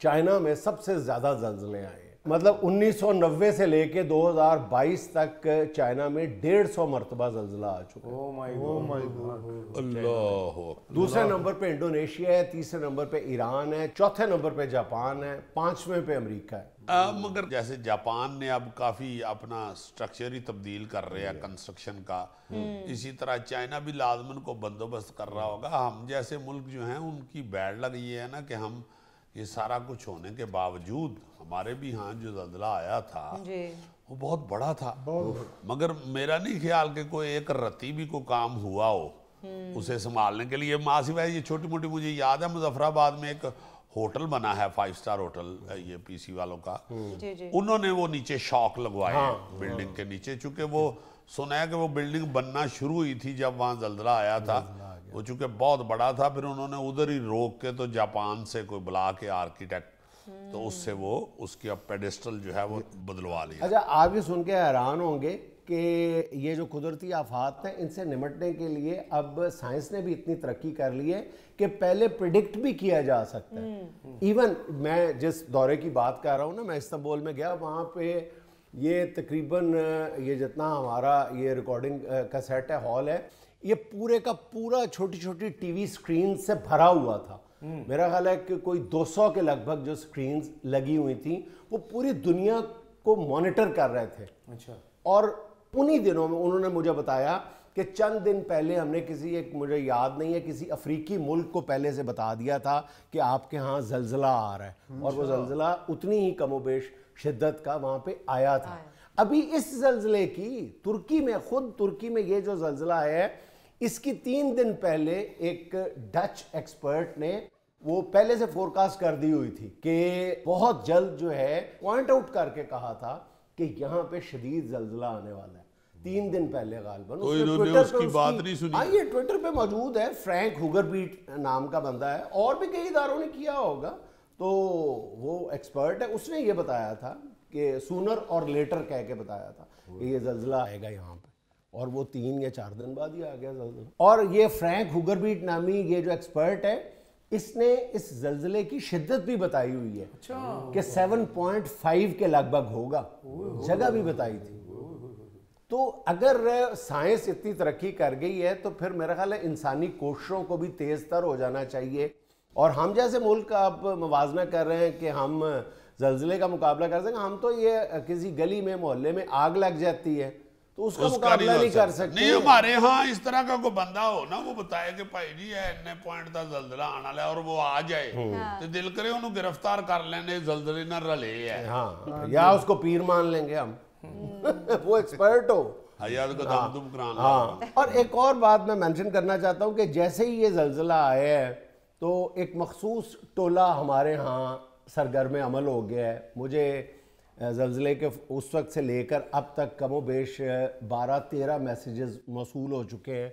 S1: चाइना में सबसे ज़्यादा ज़लज़ले आए हैं। मतलब 1990 से लेके 2022 तक चाइना में 150 मरतबा ज़लज़ला आ चुका है।
S8: ओह माय गॉड,
S2: अल्लाह।
S1: दूसरे नंबर पे इंडोनेशिया है, तीसरे नंबर पे ईरान है, चौथे नंबर पे जापान है, पांचवें पे अमेरिका है।
S2: मगर जैसे जापान ने अब काफ़ी अपना स्ट्रक्चर ही तब्दील कर रहे हैं कंस्ट्रक्शन का, इसी तरह चाइना भी लाजमन को बंदोबस्त कर रहा होगा। हम जैसे मुल्क जो हैं उनकी बैड लग ये है ना कि हम ये सारा कुछ होने के बावजूद, हमारे भी यहाँ जो ज़लज़ला आया था वो बहुत बड़ा था, मगर मेरा नहीं ख्याल कि कोई एक रत्ती भी को काम हुआ हो उसे संभालने के लिए। मासिफ है ये छोटी मोटी, मुझे याद है मुजफ्फराबाद में एक होटल बना है, 5 स्टार होटल, ये पीसी वालों का, उन्होंने वो नीचे शॉक लगवाए बिल्डिंग के नीचे, चूंकि वो सुना है कि वो बिल्डिंग बनना शुरू हुई थी जब वहाँ ज़लज़ला आया था, वो चूंकि बहुत बड़ा था, फिर उन्होंने उधर ही रोक के तो जापान से कोई बुला के आर्किटेक्ट, तो उससे वो उसकी अब पेडेस्टल जो है वो बदलवा लिया।
S1: अच्छा, आप ये सुन के हैरान होंगे कि ये जो कुदरती आफात हैं, इनसे निपटने के लिए अब साइंस ने भी इतनी तरक्की कर ली है कि पहले प्रिडिक्ट भी किया जा सकता है। इवन मैं जिस दौरे की बात कर रहा हूँ ना, मैं इस्तांबुल में गया, वहाँ पे ये तकरीबन ये जितना हमारा ये रिकॉर्डिंग का सेट है, हॉल है, ये पूरे का पूरा छोटी छोटी टीवी स्क्रीन से भरा हुआ था। मेरा ख्याल है कि कोई 200 के लगभग जो स्क्रीन्स लगी हुई थी, वो पूरी दुनिया को मॉनिटर कर रहे थे।
S8: अच्छा।
S1: और उन्हीं दिनों में उन्होंने मुझे बताया कि चंद दिन पहले हमने किसी, एक मुझे याद नहीं है, किसी अफ्रीकी मुल्क को पहले से बता दिया था कि आपके यहाँ ज़लज़ला आ रहा है, और वो ज़लज़ला उतनी ही कमोबेश शिद्दत का वहाँ पे आया था। अभी इस ज़लज़ले की तुर्की में, खुद तुर्की में ये जो ज़लज़ला है, इसकी 3 दिन पहले एक डच एक्सपर्ट ने वो पहले से फोरकास्ट कर दी हुई थी कि बहुत जल्द जो है, पॉइंट आउट करके कहा था कि यहाँ पे शदीद ज़लज़ला आने वाला है। 3 दिन पहले गालबन
S2: उसकी बात नहीं सुनी।
S1: हाँ, ये ट्विटर पे मौजूद है, फ्रैंक हुगरबीट नाम का बंदा है, और भी कई इदारों ने किया होगा, तो वो एक्सपर्ट है, उसने ये बताया था कि सूनर और लेटर कह के बताया था कि ये ज़लज़ला आएगा यहाँ पे, और वो 3 या 4 दिन बाद ही आ गया ज़लज़ला। और ये फ्रैंक हुगरबीट नामी ये जो एक्सपर्ट है, इसने इस ज़लज़ले की शिद्दत भी बताई हुई है कि 7.5 के लगभग होगा, जगह भी बताई थी। तो अगर साइंस इतनी तरक्की कर गई है, तो फिर मेरा ख्याल है इंसानी कोशिशों को भी तेज़ तर हो जाना चाहिए। और हम जैसे मुल्क आप मवाजना कर रहे हैं कि हम ज़लज़ले का मुकाबला कर सकें, हम तो ये किसी गली में मोहल्ले में आग लग जाती है तो उसका मुकाबला नहीं कर सकते।
S2: नहीं, हमारे यहाँ इस तरह का कोई बंदा हो ना, वो बताए कि भाई जी इन्ने पॉइंट का ज़लज़ला आने वाला है, और वो आ जाए तो दिल करे उन्हें गिरफ्तार कर लेने, ज़लज़ले ना रले है।
S1: हाँ, या उसको पीर मान लेंगे हम वो एक्सपर्ट हो,
S2: हयात को दम दुम कराना।
S1: हाँ। और एक और बात मैं मेंशन करना चाहता हूँ कि जैसे ही ये ज़लज़ला आया है, तो एक मखसूस टोला हमारे यहाँ सरगर्म अमल हो गया है। मुझे ज़लज़ले के उस वक्त से लेकर अब तक कमोबेश 12-13 मैसेजेस मौसूल हो चुके हैं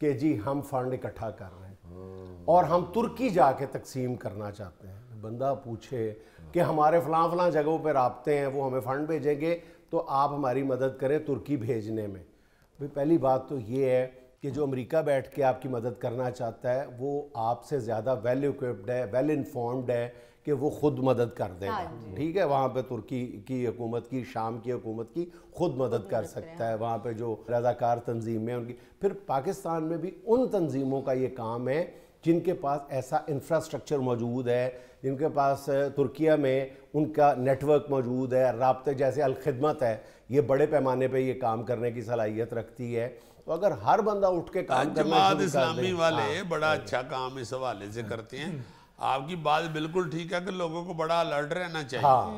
S1: कि जी हम फ़ंड इकट्ठा कर रहे हैं और हम तुर्की जाके तकसीम करना चाहते हैं। बंदा पूछे कि हमारे फ़लाँ जगहों पर राब्ते हैं, वो हमें फ़ंड भेजेंगे, तो आप हमारी मदद करें तुर्की भेजने में। भाई पहली बात तो ये है कि जो अमेरिका बैठ के आपकी मदद करना चाहता है, वो आपसे ज़्यादा वेल इक्विप्ड है, वेल इन्फॉर्म्ड है कि वो खुद मदद कर देगा। ठीक है, वहाँ पे तुर्की की हुकूमत की, शाम की हुकूमत की खुद मदद कर सकता है। वहाँ पे जो रज़ाकार तंजीमें उनकी, फिर पाकिस्तान में भी उन तंजीमों का ये काम है जिनके पास ऐसा इंफ्रास्ट्रक्चर मौजूद है, जिनके पास तुर्किया में उनका नेटवर्क मौजूद है, राब्ते जैसे अल-खिदमत है, ये बड़े पैमाने पे ये काम करने की सलाहियत रखती है। तो अगर हर बंदा उठ के काम
S2: जमात इस्लामी वाले बड़ा अच्छा काम इस हवाले से करते हैं। आपकी बात बिल्कुल ठीक है कि लोगों को बड़ा अलर्ट रहना चाहिए।
S1: हाँ।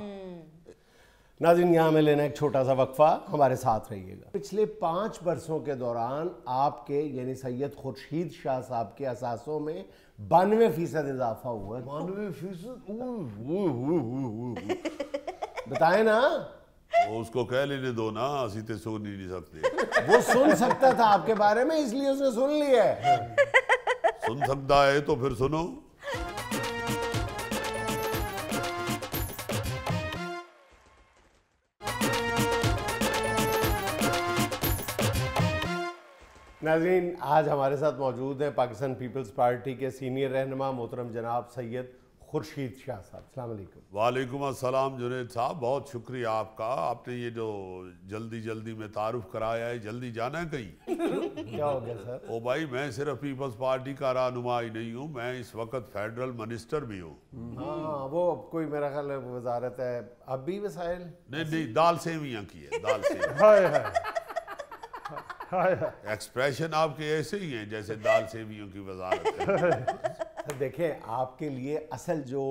S1: नाज़रीन, यहाँ में लेना एक छोटा सा वक्फा, हमारे साथ रहिएगा। पिछले 5 बरसों के दौरान आपके यानी सैयद खुर्शीद शाह साहब के असासों में 92% इजाफा हुआ है।
S3: 92%?
S1: बताए ना,
S2: उसको कह लेने दो ना, असी तो सुन ही नहीं सकते।
S1: वो सुन सकता था आपके बारे में, इसलिए उसने सुन लिया है।
S2: सुन सकता है तो फिर सुनो।
S1: नाज़रीन, आज हमारे साथ मौजूद हैं पाकिस्तान पीपल्स पार्टी के सीनियर रहनुमा मोहतरम जनाब सैयद खुर्शीद शाह साहब। अस्सलाम वालेकुम।
S2: वालेकुम अस्सलाम जुनैद साहब, बहुत शुक्रिया आपका। आपने ये जो जल्दी में तारुफ कराया है, जल्दी जाना है कहीं?
S1: क्या हो गया सर?
S2: ओ भाई, मैं सिर्फ पीपल्स पार्टी का रहनुमा ही नहीं हूँ, मैं इस वक्त फेडरल मिनिस्टर भी हूँ।
S1: हाँ, वो अब कोई मेरा ख्याल है वजारत है अब भी वसाइल
S2: नहीं, दाल सेवियाँ की है, दाल सेवियाँ।
S4: हाय हाय
S2: एक्सप्रेशन आपके ऐसे ही हैं जैसे दाल सेवियों की वजारत है।
S1: देखें, आपके लिए असल जो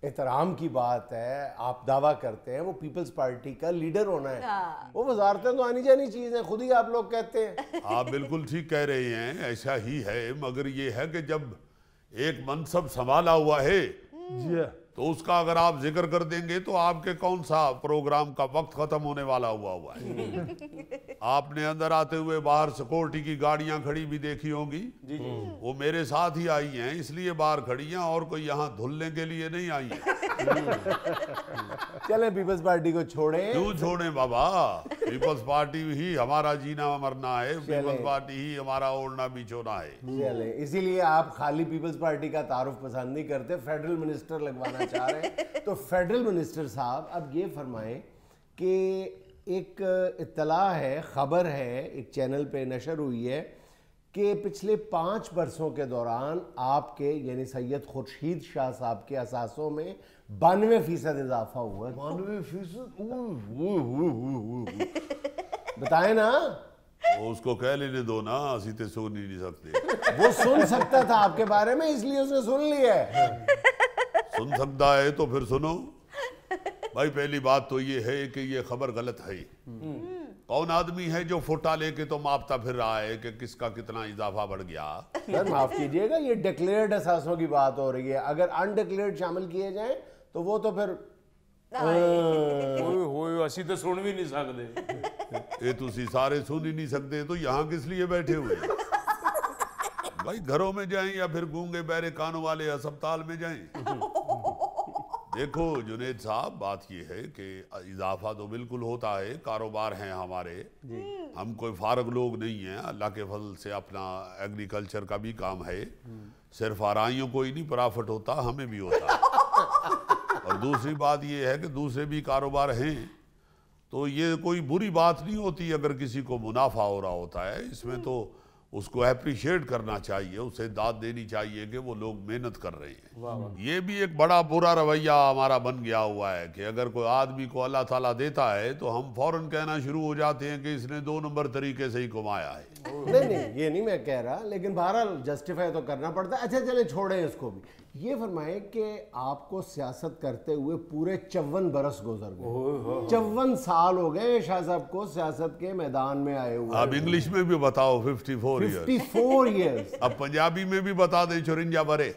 S1: एहतराम की बात है, आप दावा करते हैं वो पीपल्स पार्टी का लीडर होना है। वो वजारतें तो आनी जानी चीज है, खुद ही आप लोग कहते हैं।
S2: आप बिल्कुल ठीक कह रहे हैं, ऐसा ही है। मगर ये है कि जब एक मनसब संभाला हुआ है
S4: जी,
S2: तो उसका अगर आप जिक्र कर देंगे तो आपके कौन सा प्रोग्राम का वक्त खत्म होने वाला हुआ है। आपने अंदर आते हुए बाहर सिक्योरिटी की गाड़ियां खड़ी भी देखी होंगी। वो मेरे साथ ही आई हैं, इसलिए बाहर खड़ी हैं, और कोई यहाँ धुलने के लिए नहीं आई है।
S1: चलें, पीपल्स पार्टी को छोड़ें।
S2: क्यों छोड़ें बाबा? पीपल्स पार्टी ही हमारा जीना मरना है, पीपल्स पार्टी ही हमारा ओढ़ना बिछोना है।
S1: चलें, इसीलिए आप खाली पीपल्स पार्टी का तारुफ पसंद नहीं करते, फेडरल मिनिस्टर लगवाना चाह रहे हैं। तो फेडरल मिनिस्टर साहब, अब ये फरमाएं कि एक इत्तला है, खबर है, एक चैनल पे नशर हुई है कि पिछले 5 बरसों के दौरान आपके यानी सैयद खुर्शीद शाह साहब के असासों में 92% इजाफा हुआ है।
S3: 92%?
S1: बताएं ना।
S2: वो उसको कह लेने दो ना, असी तो सुन ही नहीं सकते।
S1: वो सुन सकता था आपके बारे में, इसलिए उसने सुन लिया है।
S2: सुन सकता है तो फिर सुनो। भाई, पहली बात तो ये है कि ये खबर गलत है। कौन आदमी है जो फोटा लेके तो मापता फिर रहा है कि किसका कितना इजाफा बढ़ गया?
S1: सर माफ कीजिएगा, ये डिक्लेयर्ड असासों की बात हो रही है। अगर अनडिक्लेयर्ड शामिल किए जाएं तो वो तो फिर
S8: होए असी तो सुन भी नहीं सकते।
S2: ये तुसी सारे सुन ही नहीं सकते तो यहाँ किस लिए बैठे हुए हैं? भाई, घरों में जाएं या फिर गूंगे बहरे कानों वाले अस्पताल में जाएं। देखो जुनैद साहब, बात ये है कि इजाफा तो बिल्कुल होता है, कारोबार हैं हमारे, हम कोई फारग लोग नहीं हैं। अल्लाह के फजल से अपना एग्रीकल्चर का भी काम है। सिर्फ आराइयों को ही नहीं प्रॉफिट होता, हमें भी होता है। और दूसरी बात ये है कि दूसरे भी कारोबार हैं, तो ये कोई बुरी बात नहीं होती अगर किसी को मुनाफा हो रहा होता है। इसमें तो उसको अप्रिशिएट करना चाहिए, उसे दाद देनी चाहिए कि वो लोग मेहनत कर रहे हैं। ये भी एक बड़ा बुरा रवैया हमारा बन गया हुआ है कि अगर कोई आदमी को अल्लाह ताला देता है तो हम फौरन कहना शुरू हो जाते हैं कि इसने 2 नंबर तरीके से ही कमाया है।
S1: नहीं, ये नहीं मैं कह रहा, लेकिन बहरहाल जस्टिफाई तो करना पड़ता है। अच्छा चले, छोड़ें इसको भी। ये फरमाएं कि आपको सियासत करते हुए पूरे 54 बरस गुजर गए। 54 साल हो गए शाह साहब को सियासत के मैदान में आए हुए।
S2: अब इंग्लिश में भी बताओ 54 ईयर्स।
S1: 54 ईयर्स।
S2: अब पंजाबी में भी बता दे 54 बरे।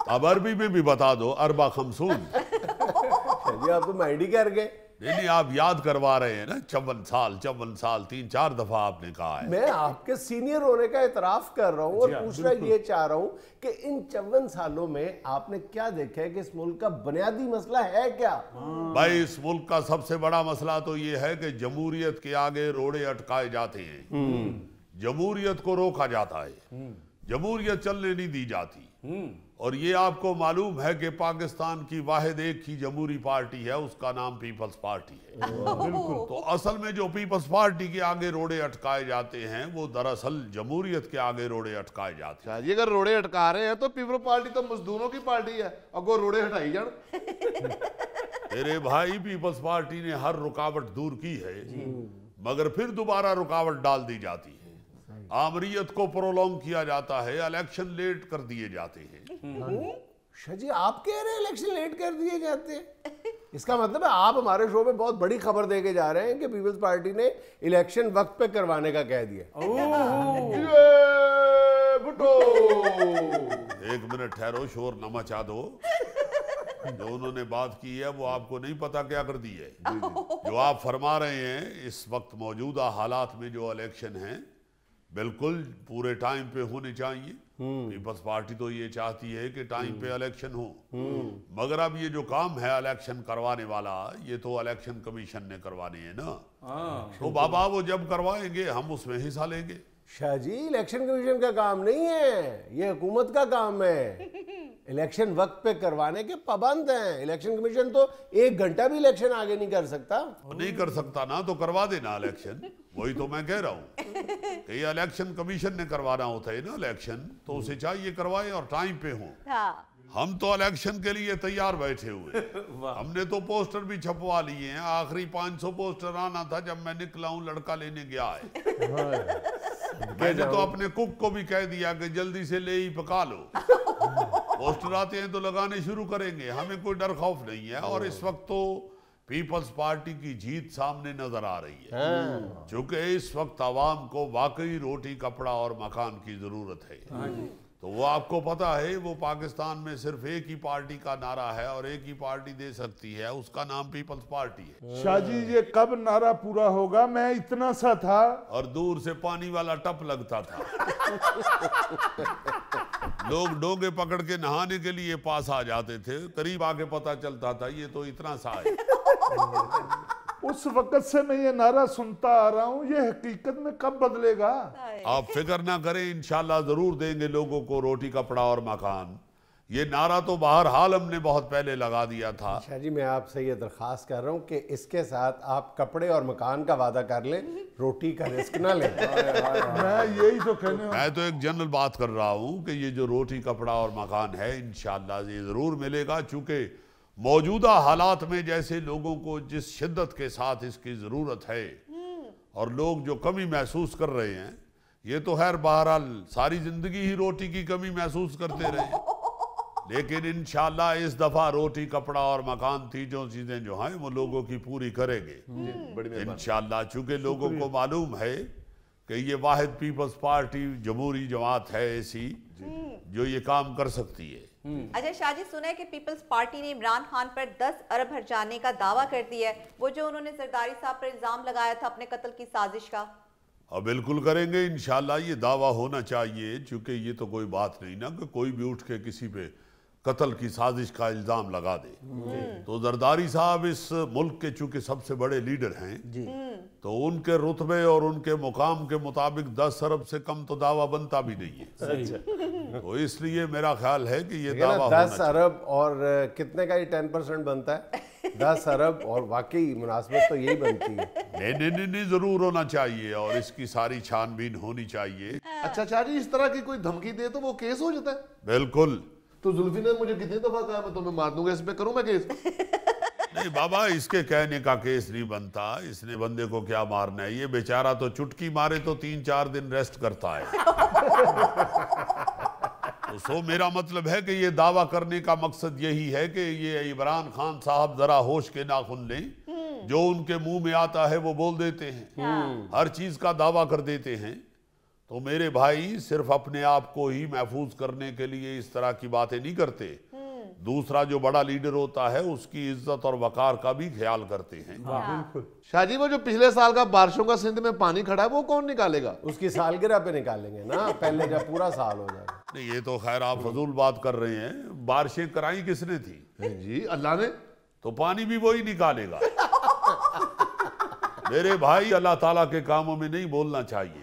S2: अब अरबी में भी बता दो अरबा खमसून।
S1: जी, आप तो माइंड कर गए।
S2: नहीं, आप याद करवा रहे हैं ना। 54 साल 3-4 दफा आपने कहा है।
S1: मैं आपके सीनियर होने का इतराफ कर रहा हूँ और पूछना ये चाह रहा हूँ कि इन 54 सालों में आपने क्या देखा है कि इस मुल्क का बुनियादी मसला है क्या?
S2: भाई, इस मुल्क का सबसे बड़ा मसला तो ये है कि जमहूरियत के आगे रोड़े अटकाए जाते हैं, जमहूरियत को रोका जाता है, जमहूरियत चलने नहीं दी जाती। और ये आपको मालूम है कि पाकिस्तान की वाहिद एक ही जमहूरी पार्टी है, उसका नाम पीपल्स पार्टी है। बिल्कुल। तो असल में जो पीपल्स पार्टी के आगे रोड़े अटकाए जाते हैं वो दरअसल जमहूरियत के आगे रोड़े अटकाए जाते हैं।
S3: जी, अगर रोड़े अटका रहे हैं तो पीपल्स पार्टी तो मजदूरों की पार्टी है, अगो रोड़े हटाई जान।
S2: तेरे भाई, पीपल्स पार्टी ने हर रुकावट दूर की है, मगर फिर दोबारा रुकावट डाल दी जाती है। आमरीयत को प्रोलॉन्ग किया जाता है, इलेक्शन लेट कर दिए जाते हैं।
S1: शाह जी, आप कह रहे हैं इलेक्शन लेट कर दिए जाते हैं? इसका मतलब है आप हमारे शो में बहुत बड़ी खबर दे के जा रहे हैं कि पीपल्स पार्टी ने इलेक्शन वक्त पे करवाने का कह दिया।
S2: एक मिनट ठहरो, शोर न मचा दो। जो उन्होंने बात की है वो आपको नहीं पता क्या कर दी है। जो आप फरमा रहे हैं, इस वक्त मौजूदा हालात में जो इलेक्शन हैं बिल्कुल पूरे टाइम पे होने चाहिए। पीपल्स पार्टी तो ये चाहती है कि टाइम पे इलेक्शन हो, मगर अब ये जो काम है इलेक्शन करवाने वाला, ये तो इलेक्शन कमीशन ने करवाने हैं ना। तो बाबा वो जब करवाएंगे हम उसमें हिस्सा लेंगे।
S1: शाह जी, इलेक्शन कमीशन का काम नहीं है, ये हुकूमत का काम है। इलेक्शन वक्त पे करवाने के पाबंद हैं। इलेक्शन कमीशन तो 1 घंटा भी इलेक्शन आगे नहीं कर सकता।
S2: नहीं कर सकता ना तो करवा देना इलेक्शन। वही तो मैं कह रहा हूँ कि ये इलेक्शन कमीशन ने करवाना होता है ना इलेक्शन, तो उसे चाहिए करवाए और टाइम पे हो। हम तो इलेक्शन के लिए तैयार बैठे हुए। हमने तो पोस्टर भी छपवा लिए हैं। आखिरी 500 पोस्टर आना था जब मैं निकला हूँ, लड़का लेने गया है। मैंने तो अपने कुक को भी कह दिया कि जल्दी से ले ही पका लो। पोस्टर आते हैं तो लगाने शुरू करेंगे, हमें कोई डर खौफ नहीं है। और इस वक्त तो पीपल्स पार्टी की जीत सामने नजर आ रही है, क्योंकि इस वक्त आवाम को वाकई रोटी, कपड़ा और मकान की जरूरत है। तो वो आपको पता है, वो पाकिस्तान में सिर्फ एक ही पार्टी का नारा है और एक ही पार्टी दे सकती है, उसका नाम पीपल्स पार्टी है।
S4: शाह जी, ये कब नारा पूरा होगा? मैं इतना सा था
S2: और दूर से पानी वाला टप लगता था। लोग डोंगे पकड़ के नहाने के लिए पास आ जाते थे, करीब आके पता चलता था ये तो इतना सा है।
S4: उस वक्त से मैं ये नारा सुनता आ रहा हूँ, ये हकीकत में कब बदलेगा?
S2: आप फिक्र ना करें, इंशाल्लाह जरूर देंगे लोगों को रोटी, कपड़ा और मकान। ये नारा तो बहरहाल हमने बहुत पहले लगा दिया था।
S1: शाह जी, मैं आपसे ये दरख्वास्त कर रहा हूँ कि इसके साथ आप कपड़े और मकान का वादा कर लें, रोटी का रिस्क ना लें।
S4: मैं यही तो कहने
S2: मैं तो एक जनरल बात कर रहा हूँ कि ये जो रोटी, कपड़ा और मकान है, इंशाल्लाह ये जरूर मिलेगा, चूंकि मौजूदा हालात में जैसे लोगों को जिस शिद्दत के साथ इसकी ज़रूरत है और लोग जो कमी महसूस कर रहे हैं, ये तो खैर बहरहाल सारी ज़िंदगी ही रोटी की कमी महसूस करते रहे, लेकिन इंशाल्लाह इस दफ़ा रोटी, कपड़ा और मकान, तीनों चीज़ें जो हैं वो लोगों की पूरी करेंगे इंशाल्लाह। चूँकि लोगों को मालूम है कि ये वाहिद पीपल्स पार्टी जमहूरी जमात है ऐसी जो ये काम कर सकती है।
S7: अच्छा शाह जी, सुना है कि पीपल्स पार्टी ने इमरान खान पर 10 अरब खर्चाने का दावा कर दिया है, वो जो उन्होंने जरदारी साहब पर इल्जाम लगाया था अपने कत्ल की साजिश का।
S2: अब बिल्कुल करेंगे इंशाल्लाह, ये दावा होना चाहिए, क्योंकि ये तो कोई बात नहीं ना कि कोई भी उठ के किसी पे कत्ल की साजिश का इल्जाम लगा दे। तो जरदारी साहब इस मुल्क के चूंकि सबसे बड़े लीडर हैं, तो उनके रुतबे और उनके मुकाम के मुताबिक 10 अरब से कम तो दावा बनता भी नहीं है। तो इसलिए मेरा ख्याल है कि ये दावा
S1: 10 अरब और कितने का ये 10% बनता है? 10 अरब और वाकई मुनासिबत तो यही बनती है।
S2: नहीं, जरूर होना चाहिए और इसकी सारी छानबीन होनी चाहिए।
S3: अच्छा शाह जी, इस तरह की कोई धमकी दे तो वो केस हो जाता है?
S2: बिल्कुल।
S3: तो जुल्फी ने मुझे कितनी दफा कहा मैं तुम्हें मार दूंगा, इस पे करूं मैं केस?
S2: नहीं बाबा, इसके कहने का केस नहीं बनता। इसने बंदे को क्या मारना है? ये बेचारा तो चुटकी मारे तो 3-4 दिन रेस्ट करता है। तो मेरा मतलब है कि ये दावा करने का मकसद यही है कि ये इमरान खान साहब जरा होश के नाखुन लें, जो उनके मुंह में आता है वो बोल देते हैं, हर चीज का दावा कर देते हैं। तो मेरे भाई सिर्फ अपने आप को ही महफूज करने के लिए इस तरह की बातें नहीं करते, दूसरा जो बड़ा लीडर होता है उसकी इज्जत और वकार का भी ख्याल करते हैं।
S3: शाह जी, वो जो पिछले साल का बारिशों का सिंध में पानी खड़ा है वो कौन निकालेगा?
S1: उसकी सालगिरह पे निकालेंगे ना, पहले जब पूरा साल हो जाएगा।
S2: नहीं, ये तो खैर आप फजूल बात कर रहे हैं। बारिशें कराई किसने थी?
S3: जी अल्लाह ने।
S2: तो पानी भी वही निकालेगा। मेरे भाई, अल्लाह ताला के कामों में नहीं बोलना चाहिए।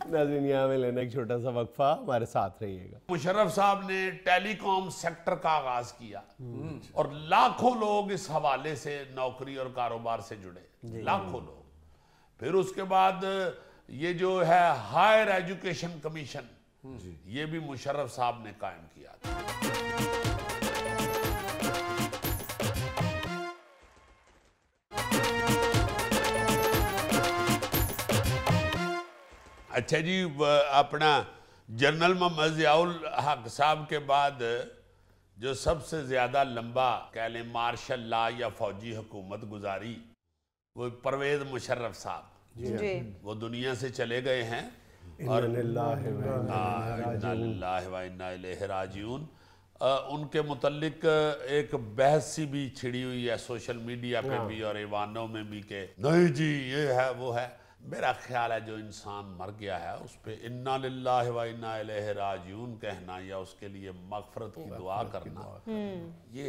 S1: नाज़रीन, यहाँ में लेना एक छोटा सा वक्फा, हमारे साथ रहिएगा।
S2: मुशर्रफ साहब ने टेलीकॉम सेक्टर का आगाज किया और लाखों लोग इस हवाले से नौकरी और कारोबार से जुड़े, लाखों लोग। फिर उसके बाद ये जो है हायर एजुकेशन कमीशन, ये भी मुशर्रफ साहब ने कायम किया था। अच्छा जी, अपना जनरल मोहम्मद ज़ियाउल हक साहब के बाद जो सबसे ज़्यादा लंबा कह लें मार्शल लॉ या फौजी हुकूमत गुजारी, वो परवेज़ मुशर्रफ साहब। वो दुनिया से चले गए हैं और उनके मुतल्लिक एक बहस सी भी छिड़ी हुई है सोशल मीडिया पे भी और ईवानों में भी, के नहीं जी ये है वो है। मेरा ख्याल है जो इंसान मर गया है उस पे इन्ना लिल्लाहि व इन्ना इलैहि राजिऊन कहना या उसके लिए मगफरत की दुआ करना, ये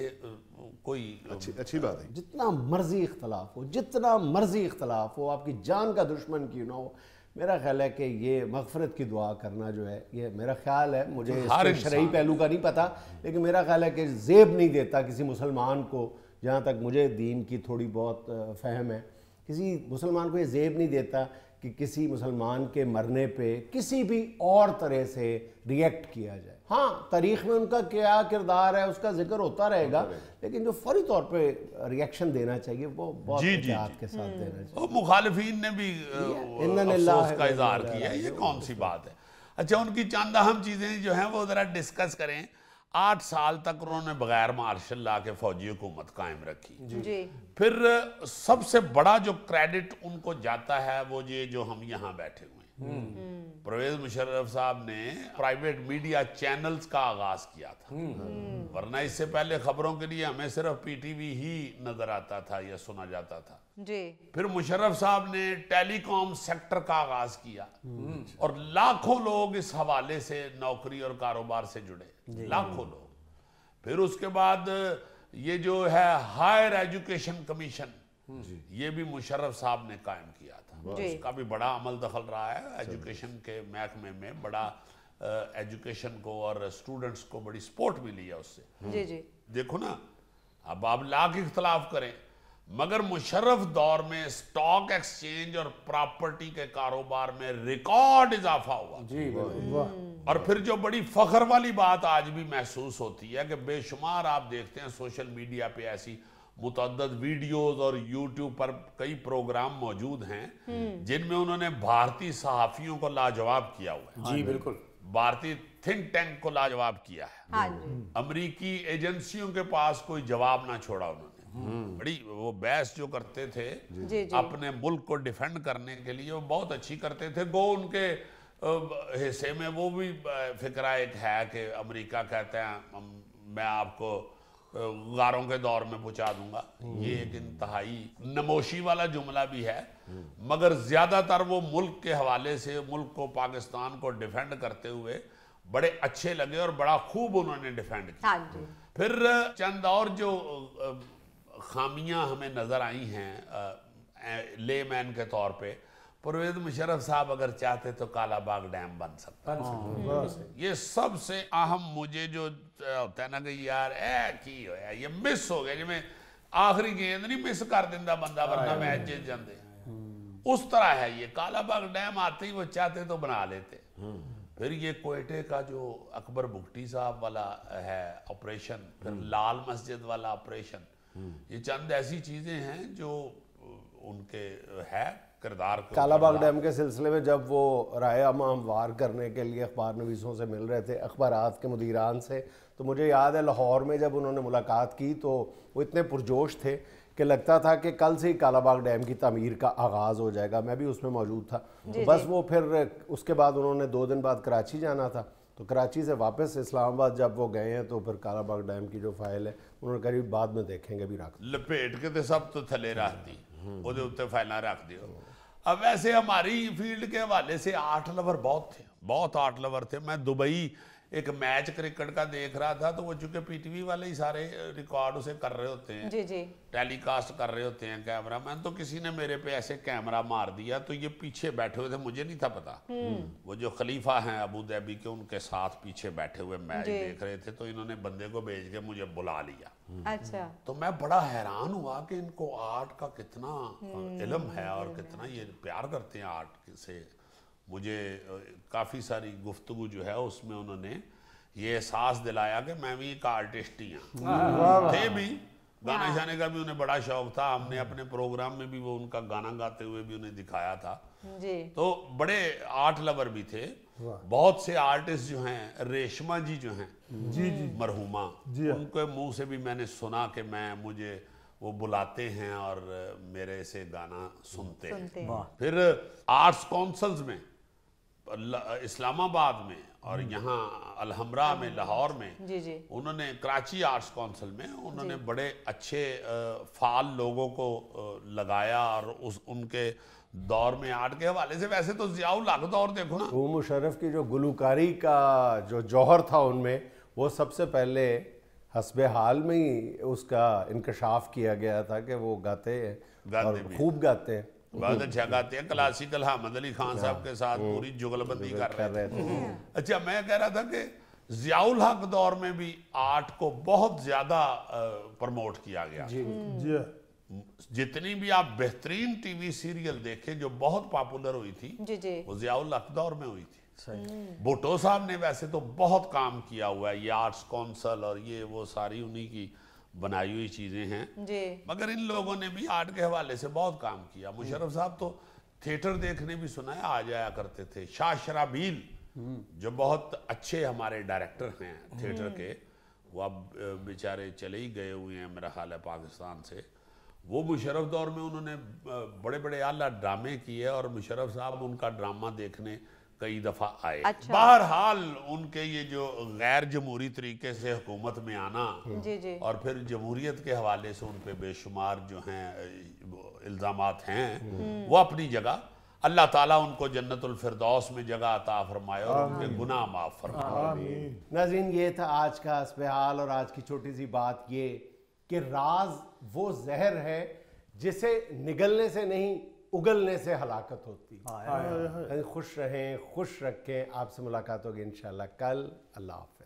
S2: कोई
S3: अच्छी बात है।
S1: जितना मर्जी इख्तलाफ हो, जितना मर्जी इख्तलाफ हो, आपकी जान का दुश्मन क्यों ना हो, मेरा ख्याल है कि ये मगफरत की दुआ करना जो है, ये मेरा ख्याल है, मुझे इसके शरई पहलू का नहीं पता, लेकिन मेरा ख्याल है कि ज़ेब नहीं देता किसी मुसलमान को, जहाँ तक मुझे दीन की थोड़ी बहुत फ़हम है, किसी मुसलमान को ये ज़ेब नहीं देता कि किसी मुसलमान के मरने पे किसी भी और तरह से रिएक्ट किया जाए। हाँ, तारीख़ में उनका क्या किरदार है उसका जिक्र होता रहेगा, लेकिन जो फौरी तौर पे रिएक्शन देना चाहिए वो बहुत एहतियात के साथ देना चाहिए।
S2: मुखालिफिन ने भी अफसोस का इजहार किया है, ये कौन सी बात है। अच्छा, उनकी चंद अहम चीज़ें जो हैं वो ज़रा डिस्कस करें। 8 साल तक उन्होंने बगैर मार्शल ला के फौजी हुकूमत कायम रखी
S7: जी।
S2: फिर सबसे बड़ा जो क्रेडिट उनको जाता है वो ये जो हम यहाँ बैठे हुए हैं, परवेज मुशर्रफ साहब ने प्राइवेट मीडिया चैनल्स का आगाज किया था, वरना इससे पहले खबरों के लिए हमें सिर्फ पीटीवी ही नजर आता था या सुना जाता था
S7: जी।
S2: फिर मुशर्रफ साहब ने टेलीकॉम सेक्टर का आगाज किया और लाखों लोग इस हवाले से नौकरी और कारोबार से जुड़े, लाखों लोग। फिर उसके बाद ये जो है हायर एजुकेशन कमीशन, ये भी मुशर्रफ साहब ने कायम किया था, उसका भी बड़ा अमल दखल रहा है। एजुकेशन के महकमे में बड़ा एजुकेशन को और स्टूडेंट्स को बड़ी सपोर्ट मिली है उससे।
S7: जी जी।
S2: देखो ना, अब आप लाख इख्तलाफ करें मगर मुशर्रफ दौर में स्टॉक एक्सचेंज और प्रॉपर्टी के कारोबार में रिकॉर्ड इजाफा हुआ जी। और फिर जो बड़ी फख्र वाली बात आज भी महसूस होती है कि बेशुमार आप देखते हैं सोशल मीडिया पे ऐसी मुतअद्दिद वीडियोस और यूट्यूब पर कई प्रोग्राम मौजूद हैं जिनमें उन्होंने भारतीय सहाफियों को लाजवाब किया हुआ है। जी बिल्कुल, भारतीय थिंक टैंक को लाजवाब किया है।
S7: हाँ जी।
S2: अमेरिकी एजेंसियों के पास कोई जवाब ना छोड़ा उन्होंने। बड़ी वो बहस जो करते थे
S7: जी जी।
S2: अपने मुल्क को डिफेंड करने के लिए, वो बहुत अच्छी करते थे। गो उनके हिस्से में वो भी फिक्रा एक है कि अमेरिका कहते हैं मैं आपको गारों के दौर में पहुंचा दूंगा, ये एक इंतहाई नमोशी वाला जुमला भी है, मगर ज्यादातर वो मुल्क के हवाले से मुल्क को, पाकिस्तान को डिफेंड करते हुए बड़े अच्छे लगे और बड़ा खूब उन्होंने डिफेंड किया।
S7: हाँ जी।
S2: फिर चंद और जो खामियां हमें नजर आई हैं लेमैन के तौर पे, परवेज मुशर्रफ साहब अगर चाहते तो काला बाग डैम बन सकता है। ये सबसे अहम मुझे जो होता है ना कि यार की होया ये मिस हो गया, जिमें आखिरी गेंद नहीं मिस कर दिंदा बंदा वरना मैच जीत जाते, उस तरह है ये। काला बाग डैम आते ही वो चाहते तो बना लेते। फिर ये कोयटे का जो अकबर बुगटी साहब वाला है ऑपरेशन, फिर लाल मस्जिद वाला ऑपरेशन, ये चंद ऐसी चीजें हैं जो उनके है किरदार।
S1: कालाबाग डैम के सिलसिले में जब वो रायनामा हमवार करने के लिए अखबार नवीसों से मिल रहे थे, अखबारात के मुदीरान से, तो मुझे याद है लाहौर में जब उन्होंने मुलाकात की तो वो इतने पुरजोश थे कि लगता था कि कल से ही कालाबाग डैम की तामीर का आगाज़ हो जाएगा। मैं भी उसमें मौजूद था। तो बस वो फिर उसके बाद उन्होंने 2 दिन बाद कराची जाना था, तो कराची से वापस इस्लामाबाद जब वो गए हैं तो फिर कालाबाग डैम की जो फाइल है उन्होंने करीब बाद में देखेंगे भी रख
S2: लपेट के तो सब तो थले रख दी, ਉਹਦੇ ਉੱਤੇ फाइलें रख दियो। अब वैसे हमारी फील्ड के हवाले से 8 लवर बहुत थे, बहुत 8 लवर थे। मैं दुबई एक मैच क्रिकेट का देख रहा था, तो वो चूंकि पीटीवी वाले ही सारे रिकॉर्ड उसे कर रहे होते हैं,
S7: जी जी,
S2: टेलीकास्ट कर रहे होते हैं कैमरा मैन, तो किसी ने मेरे पे ऐसे कैमरा मार दिया, तो ये पीछे बैठे हुए थे, मुझे नहीं था पता, वो जो खलीफा हैं अबू धाबी के, उनके साथ पीछे बैठे हुए मैच देख रहे थे, तो इन्होंने बंदे को भेज के मुझे बुला लिया।
S7: अच्छा। तो
S2: मैं बड़ा हैरान हुआ कि इनको आर्ट का कितना इल्म है और कितना ये प्यार करते हैं आर्ट से। मुझे काफ़ी सारी गुफ्तगू जो है उसमें उन्होंने ये एहसास दिलाया कि मैं भी एक आर्टिस्ट ही हूँ। थे भी, गाने शाने का भी उन्हें बड़ा शौक था, हमने अपने प्रोग्राम में भी वो उनका गाना गाते हुए भी उन्हें दिखाया था
S7: जी। तो बड़े आर्ट लवर भी थे। बहुत से आर्टिस्ट जो हैं, रेशमा जी जो हैं जी जी मरहुमा, उनके मुंह से भी मैंने सुना कि मुझे वो बुलाते हैं और मेरे से गाना सुनते हैं। फिर आर्ट्स काउंसिल्स में इस्लामाबाद में और यहाँ अलहमरा में, लाहौर में,
S6: जी जी
S7: उन्होंने कराची आर्ट्स काउंसिल में उन्होंने बड़े अच्छे फाल लोगों को लगाया और उनके दौर में आर्ट के हवाले से। वैसे तो ज़ियाउल हक दौर देखो ना,
S1: वो मुशर्रफ की जो गुलकारी का जो जौहर था उनमें, वो सबसे पहले हस्बे हाल में ही उसका इंकशाफ किया गया था कि वो गाते हैं और खूब गाते हैं,
S7: बहुत अच्छा गाते हैं। क्लासिकल हामिद अली खान साहब के साथ पूरी जुगलबंदी कर रहे थे। अच्छा, मैं कह रहा था कि ज़ियाउल हक दौर में भी आर्ट को बहुत ज़्यादा प्रमोट किया गया।
S4: जी
S7: जितनी भी आप बेहतरीन टीवी सीरियल देखे जो बहुत पॉपुलर हुई थी,
S6: जी जी
S7: वो ज़ियाउल हक दौर में हुई थी। भुट्टो साहब ने वैसे तो बहुत काम किया हुआ है, ये आर्ट्स काउंसिल और ये वो सारी उन्हीं की बनाई हुई चीज़ें हैं
S6: जी,
S7: मगर इन लोगों ने भी आर्ट के हवाले से बहुत काम किया। मुशर्रफ साहब तो थिएटर देखने भी सुनाया आ जाया करते थे। शाह शराबील जो बहुत अच्छे हमारे डायरेक्टर हैं थिएटर के, वो अब बेचारे चले ही गए हुए हैं मेरा ख्याल है पाकिस्तान से। वो मुशर्रफ दौर में उन्होंने बड़े बड़े आला ड्रामे किए और मुशर्रफ साहब उनका ड्रामा देखने कई दफ़ा आए।
S6: अच्छा।
S7: बहरहाल उनके ये जो गैर जमहूरी तरीके से हुकूमत में आना
S6: जी जी
S7: और फिर जमहूरियत के हवाले से उन पे बेशुमार जो हैं इल्ज़ामात हैं, वो अपनी जगह, अल्लाह ताला उनको जन्नतुल फिरदौस में जगह अता फरमाए और उनके गुनाह माफ़ फरमाए।
S1: नाज़रीन, ये था आज का हस्बेहाल और आज की छोटी सी बात ये कि राज वो जहर है जिसे निगलने से नहीं उगलने से हलाकत होती है। खुश रहें, खुश रखें। आपसे मुलाकात होगी इंशाल्लाह कल। अल्लाह हाफ़िज़।